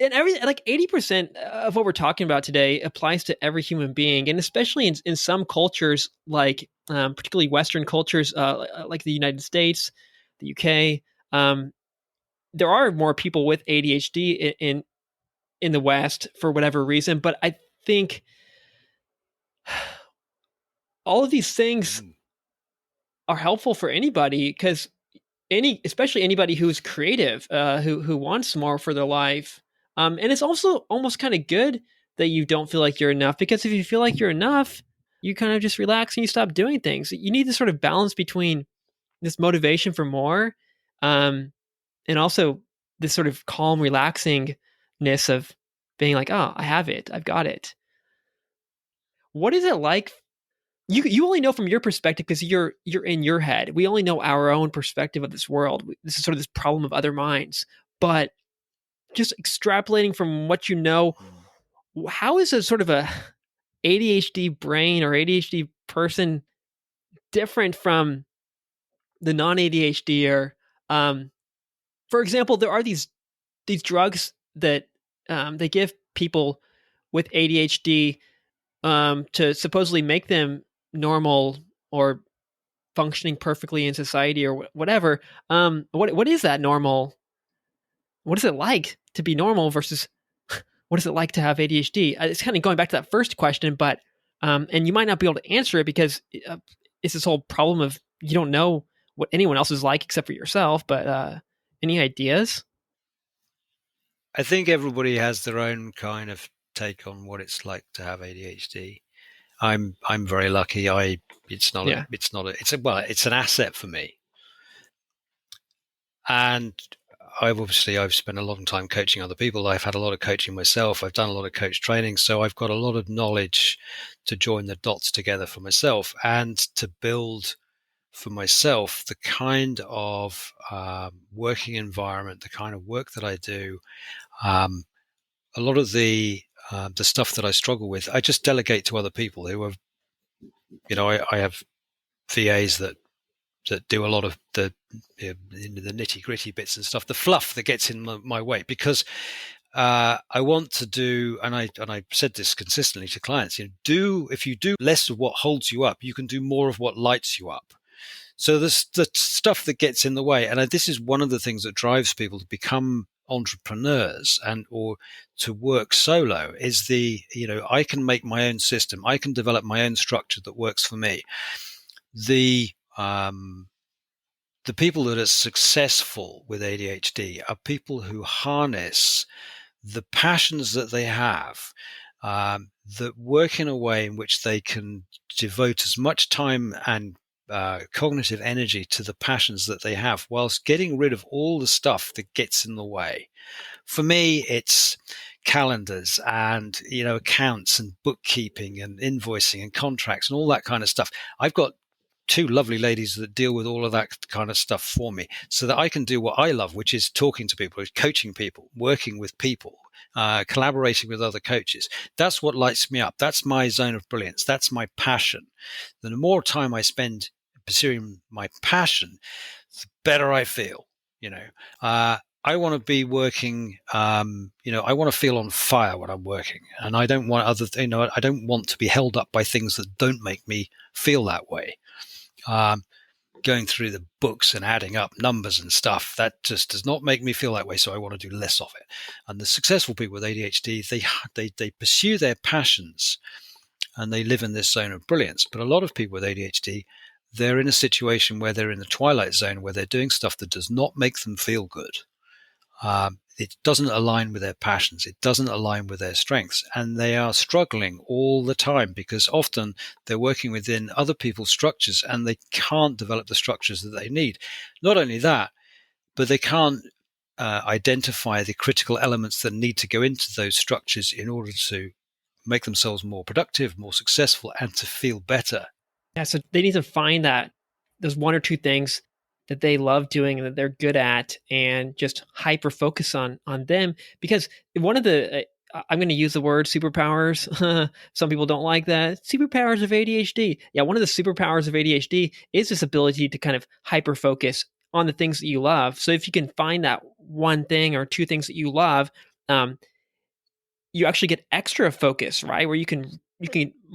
and like 80% of what we're talking about today applies to every human being, and especially in some cultures, like particularly Western cultures, like the United States, the UK. There are more people with ADHD in the West for whatever reason, but I think all of these things are helpful for anybody, because especially anybody who's creative, who wants more for their life. And it's also almost kind of good that you don't feel like you're enough, because if you feel like you're enough, you kind of just relax and you stop doing things. You need this sort of balance between this motivation for more, and also this sort of calm relaxingness of being like, oh, I have it, I've got it. What is it like? You only know from your perspective, because you're in your head. We only know our own perspective of this world. This is sort of this problem of other minds. But just extrapolating from what you know, how is a sort of a ADHD brain or ADHD person different from the non-ADHDer? For example, there are these drugs that they give people with ADHD to supposedly make them normal or functioning perfectly in society or whatever. What is that normal? What is it like to be normal versus what is it like to have ADHD? It's kind of going back to that first question, but and you might not be able to answer it because it's this whole problem of you don't know what anyone else is like except for yourself. But any ideas? I think everybody has their own kind of take on what it's like to have ADHD. I'm very lucky. It's an asset for me. And I've spent a long time coaching other people. I've had a lot of coaching myself. I've done a lot of coach training. So I've got a lot of knowledge to join the dots together for myself and to build for myself the kind of working environment, the kind of work that I do. A lot of the stuff that I struggle with, I just delegate to other people who are, I have VAs that do a lot of the nitty gritty bits and stuff, the fluff that gets in my way, because I want to do, and I said this consistently to clients, if you do less of what holds you up, you can do more of what lights you up. So the stuff that gets in the way, and this is one of the things that drives people to become entrepreneurs and or to work solo is I can make my own system. I can develop my own structure that works for me. The people that are successful with ADHD are people who harness the passions that they have, that work in a way in which they can devote as much time and cognitive energy to the passions that they have, whilst getting rid of all the stuff that gets in the way. For me, it's calendars and accounts and bookkeeping and invoicing and contracts and all that kind of stuff. I've got two lovely ladies that deal with all of that kind of stuff for me so that I can do what I love, which is talking to people, coaching people, working with people, collaborating with other coaches. That's what lights me up. That's my zone of brilliance. That's my passion. The more time I spend pursuing my passion, the better I feel. I want to be working. I want to feel on fire when I'm working, and I don't want I don't want to be held up by things that don't make me feel that way. Going through the books and adding up numbers and stuff, that just does not make me feel that way. So I want to do less of it. And the successful people with ADHD, they pursue their passions and they live in this zone of brilliance. But a lot of people with ADHD, they're in a situation where they're in the twilight zone, where they're doing stuff that does not make them feel good. It doesn't align with their passions. It doesn't align with their strengths. And they are struggling all the time because often they're working within other people's structures and they can't develop the structures that they need. Not only that, but they can't identify the critical elements that need to go into those structures in order to make themselves more productive, more successful, and to feel better. Yeah, so they need to find those one or two things that they love doing and that they're good at, and just hyper focus on them. Because one of the I'm going to use the word superpowers. Some people don't like that. Superpowers of ADHD. Yeah, one of the superpowers of ADHD is this ability to kind of hyper focus on the things that you love. So if you can find that one thing or two things that you love, you actually get extra focus, right? Where you can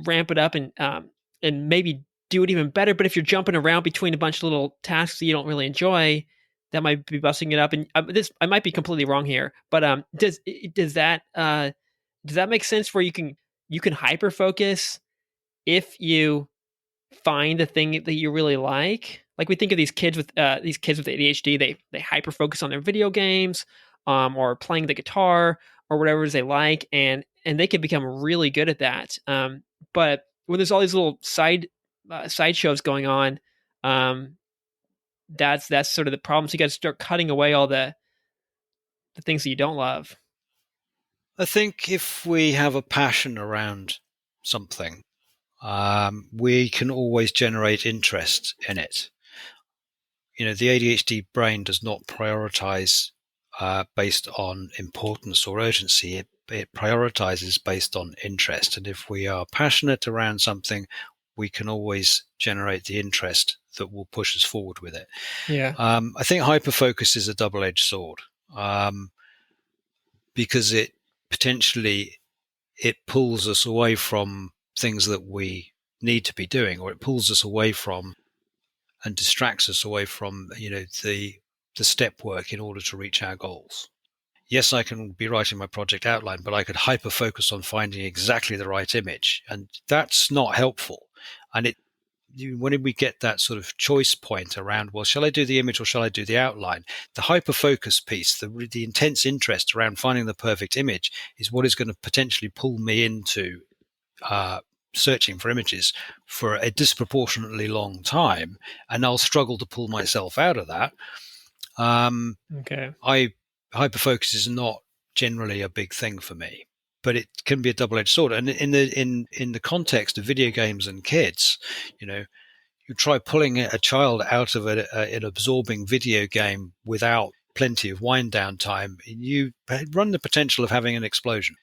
ramp it up and maybe do it even better. But if you're jumping around between a bunch of little tasks that you don't really enjoy, that might be busting it up. And I might be completely wrong here, but does that make sense? Where you can hyper focus if you find the thing that you really like. Like we think of these kids with ADHD, they hyper focus on their video games, or playing the guitar or whatever it is they like, and they can become really good at that. But when there's all these little side shows going on, that's sort of the problem. So you got to start cutting away all the things that you don't love. I think if we have a passion around something, we can always generate interest in it. The ADHD brain does not prioritize based on importance or urgency. It prioritizes based on interest. And if we are passionate around something, we can always generate the interest that will push us forward with it. Yeah. I think hyperfocus is a double-edged sword, because it potentially pulls us away from things that we need to be doing, or it pulls us away from and distracts us away from the step work in order to reach our goals. Yes, I can be writing my project outline, but I could hyper focus on finding exactly the right image, and that's not helpful. And when we get that sort of choice point around, well, shall I do the image or shall I do the outline? The hyper focus piece, the intense interest around finding the perfect image, is what is going to potentially pull me into searching for images for a disproportionately long time, and I'll struggle to pull myself out of that. Okay. Hyperfocus is not generally a big thing for me, but it can be a double-edged sword. And in the context of video games and kids, you try pulling a child out of an absorbing video game without plenty of wind down time, you run the potential of having an explosion.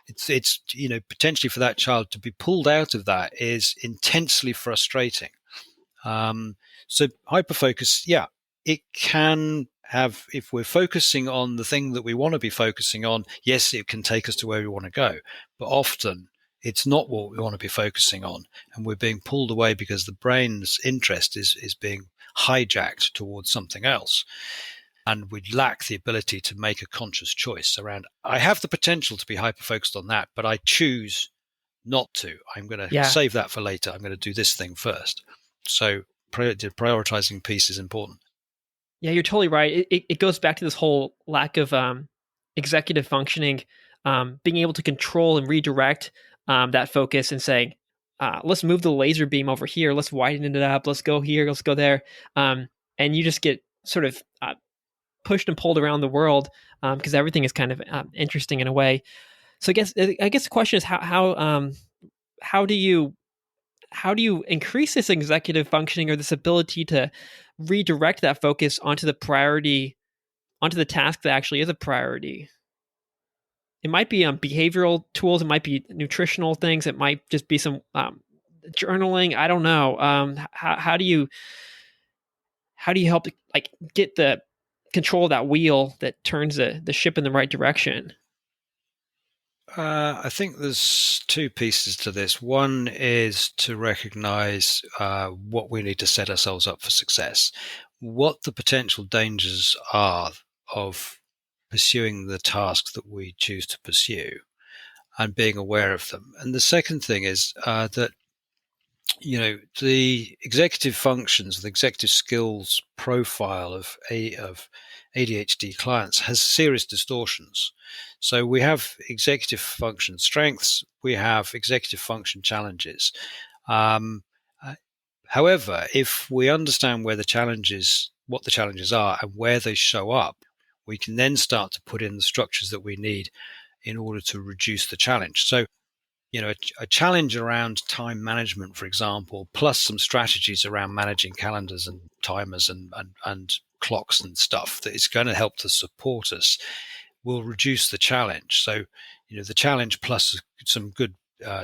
It's potentially for that child to be pulled out of that is intensely frustrating. So hyperfocus, yeah, it can have, if we're focusing on the thing that we want to be focusing on, yes, it can take us to where we want to go. But often it's not what we want to be focusing on, and we're being pulled away because the brain's interest is being hijacked towards something else. and we lack the ability to make a conscious choice around, I have the potential to be hyper focused on that, but I choose not to. I'm going to Yeah. save that for later. I'm going to do this thing first. So the prioritizing piece is important. Yeah, you're totally right. It goes back to this whole lack of executive functioning, being able to control and redirect that focus and saying, let's move the laser beam over here. Let's widen it up. Let's go here. Let's go there. And you just get sort of pushed and pulled around the world because everything is kind of interesting in a way. So I guess the question is how do you increase this executive functioning or this ability to redirect that focus onto the priority, onto the task that actually is a priority? It might be behavioral tools, it might be nutritional things, it might just be some journaling. I don't know. How do you help like get the control of that wheel that turns the ship in the right direction? I think there's two pieces to this. One is to recognize what we need to set ourselves up for success, what the potential dangers are of pursuing the tasks that we choose to pursue, and being aware of them. And the second thing is that the executive functions, the executive skills profile of ADHD clients has serious distortions. So we have executive function strengths, we have executive function challenges. Um, However, if we understand where the challenges, what the challenges are, and where they show up, we can then start to put in the structures that we need in order to reduce the challenge. So a challenge around time management, for example, plus some strategies around managing calendars and timers and clocks and stuff that is going to help to support us will reduce the challenge. So, the challenge plus some good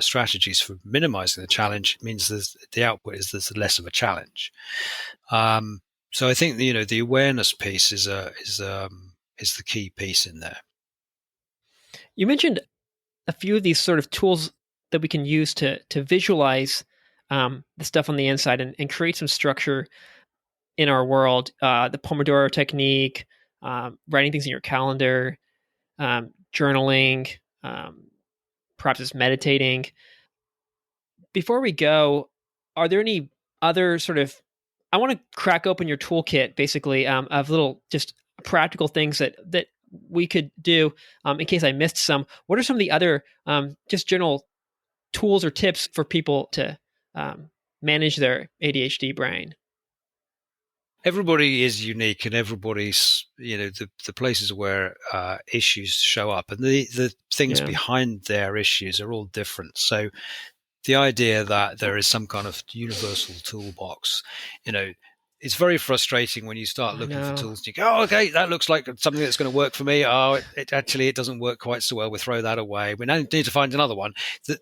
strategies for minimizing the challenge means the output is there's less of a challenge. So I think the awareness piece is the key piece in there. You mentioned a few of these sort of tools that we can use to visualize the stuff on the inside and create some structure in our world. The Pomodoro technique, writing things in your calendar, journaling, perhaps it's meditating. Before we go, are there any other sort of, I want to crack open your toolkit basically of little just practical things that we could do in case I missed some. What are some of the other just general tools or tips for people to manage their ADHD brain? Everybody is unique, and everybody's the places where issues show up, and the things behind their issues are all different. So the idea that there is some kind of universal toolbox, it's very frustrating when you start looking for tools and you go, oh, okay, that looks like something that's going to work for me. Oh, it doesn't work quite so well. We'll throw that away. We now need to find another one.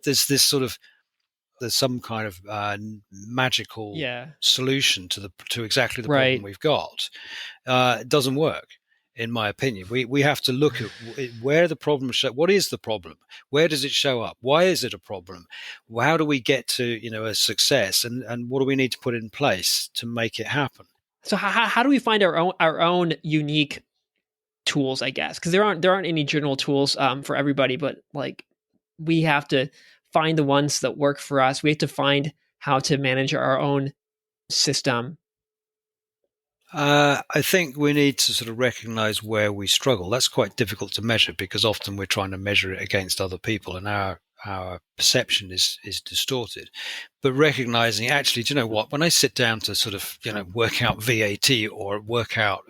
There's this sort of, there's some kind of magical solution to exactly the problem we've got. It doesn't work, in my opinion. We have to look at where the problem what is the problem? Where does it show up? Why is it a problem? How do we get to a success? And what do we need to put in place to make it happen? So how do we find our own unique tools? I guess because there aren't any general tools for everybody, but like we have to find the ones that work for us. We have to find how to manage our own system. I think we need to sort of recognize where we struggle. That's quite difficult to measure because often we're trying to measure it against other people, and our perception is distorted. But recognizing, actually, do you know what? When I sit down to sort of work out VAT or work out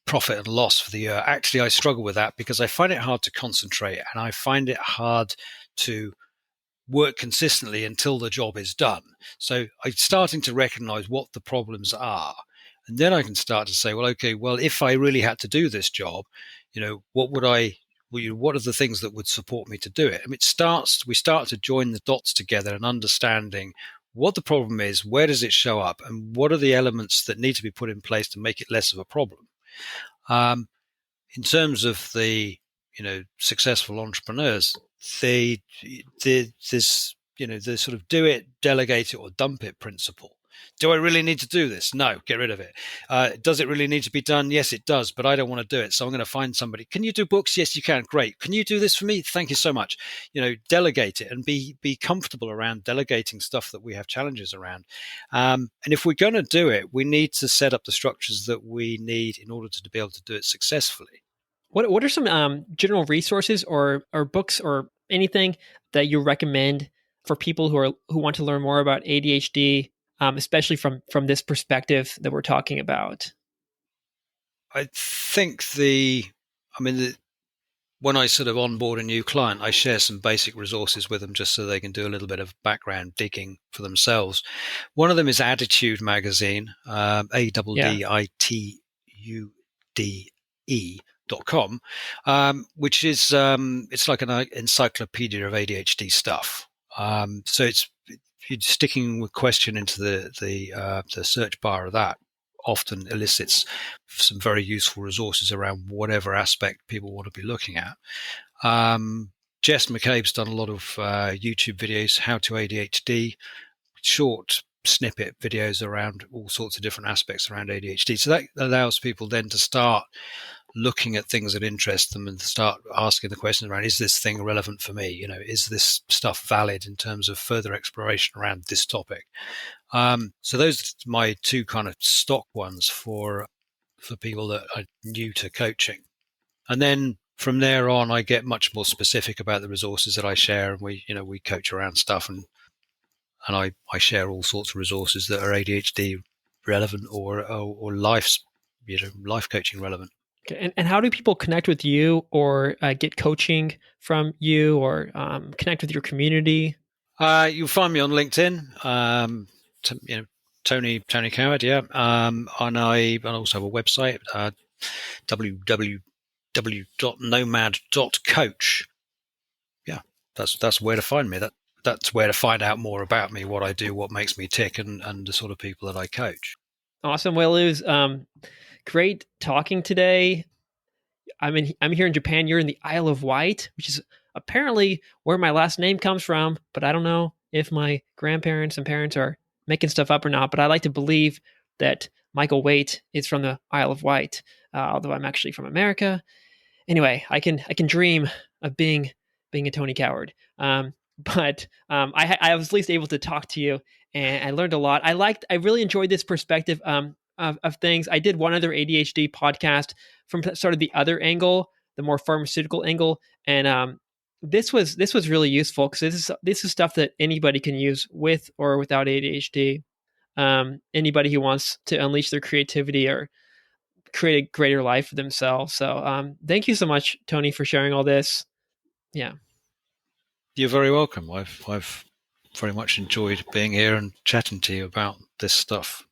profit and loss for the year, actually I struggle with that because I find it hard to concentrate, and I find it hard to work consistently until the job is done. So I'm starting to recognize what the problems are. And then I can start to say, well, okay, well, if I really had to do this job, what would what are the things that would support me to do it? And we start to join the dots together and understanding what the problem is, where does it show up, and what are the elements that need to be put in place to make it less of a problem. In terms of the successful entrepreneurs, there's the sort of do it, delegate it, or dump it principle. Do I really need to do this? No, get rid of it. Does it really need to be done? Yes, it does, but I don't want to do it. So I'm going to find somebody. Can you do books? Yes, you can. Great. Can you do this for me? Thank you so much. Delegate it and be comfortable around delegating stuff that we have challenges around. And if we're going to do it, we need to set up the structures that we need in order to be able to do it successfully. What are some general resources or books or anything that you recommend for people who want to learn more about ADHD, especially from this perspective that we're talking about? I think when I sort of onboard a new client, I share some basic resources with them just so they can do a little bit of background digging for themselves. One of them is Attitude Magazine, ADDITUDE.com, which is it's like an encyclopedia of ADHD stuff. So it's you're sticking a question into the search bar of that often elicits some very useful resources around whatever aspect people want to be looking at. Jess McCabe's done a lot of YouTube videos, How to ADHD, short snippet videos around all sorts of different aspects around ADHD. So that allows people then to start looking at things that interest them and start asking the questions around, is this thing relevant for me? Is this stuff valid in terms of further exploration around this topic? So those are my two kind of stock ones for people that are new to coaching. And then from there on, I get much more specific about the resources that I share, and we coach around stuff, and I share all sorts of resources that are ADHD relevant or life coaching relevant. Okay. And how do people connect with you or get coaching from you or connect with your community? You'll find me on LinkedIn. Tony Coward, yeah. And I also have a website, www.nomad.coach. Yeah, that's where to find me. That's where to find out more about me, what I do, what makes me tick, and the sort of people that I coach. Awesome. Well, it was great talking today. I'm here in Japan. You're in the Isle of Wight, which is apparently where my last name comes from, but I don't know if my grandparents and parents are making stuff up or not. But I like to believe that Michael Waite is from the Isle of Wight, although I'm actually from America. Anyway, I can dream of being a Tony Coward. But I was at least able to talk to you, and I learned a lot. I really enjoyed this perspective of things. I did one other ADHD podcast from sort of the other angle, the more pharmaceutical angle, and this was really useful because this is stuff that anybody can use with or without ADHD. Anybody who wants to unleash their creativity or create a greater life for themselves. So thank you so much, Tony, for sharing all this. Yeah. You're very welcome. I've very much enjoyed being here and chatting to you about this stuff.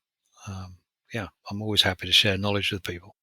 I'm always happy to share knowledge with people.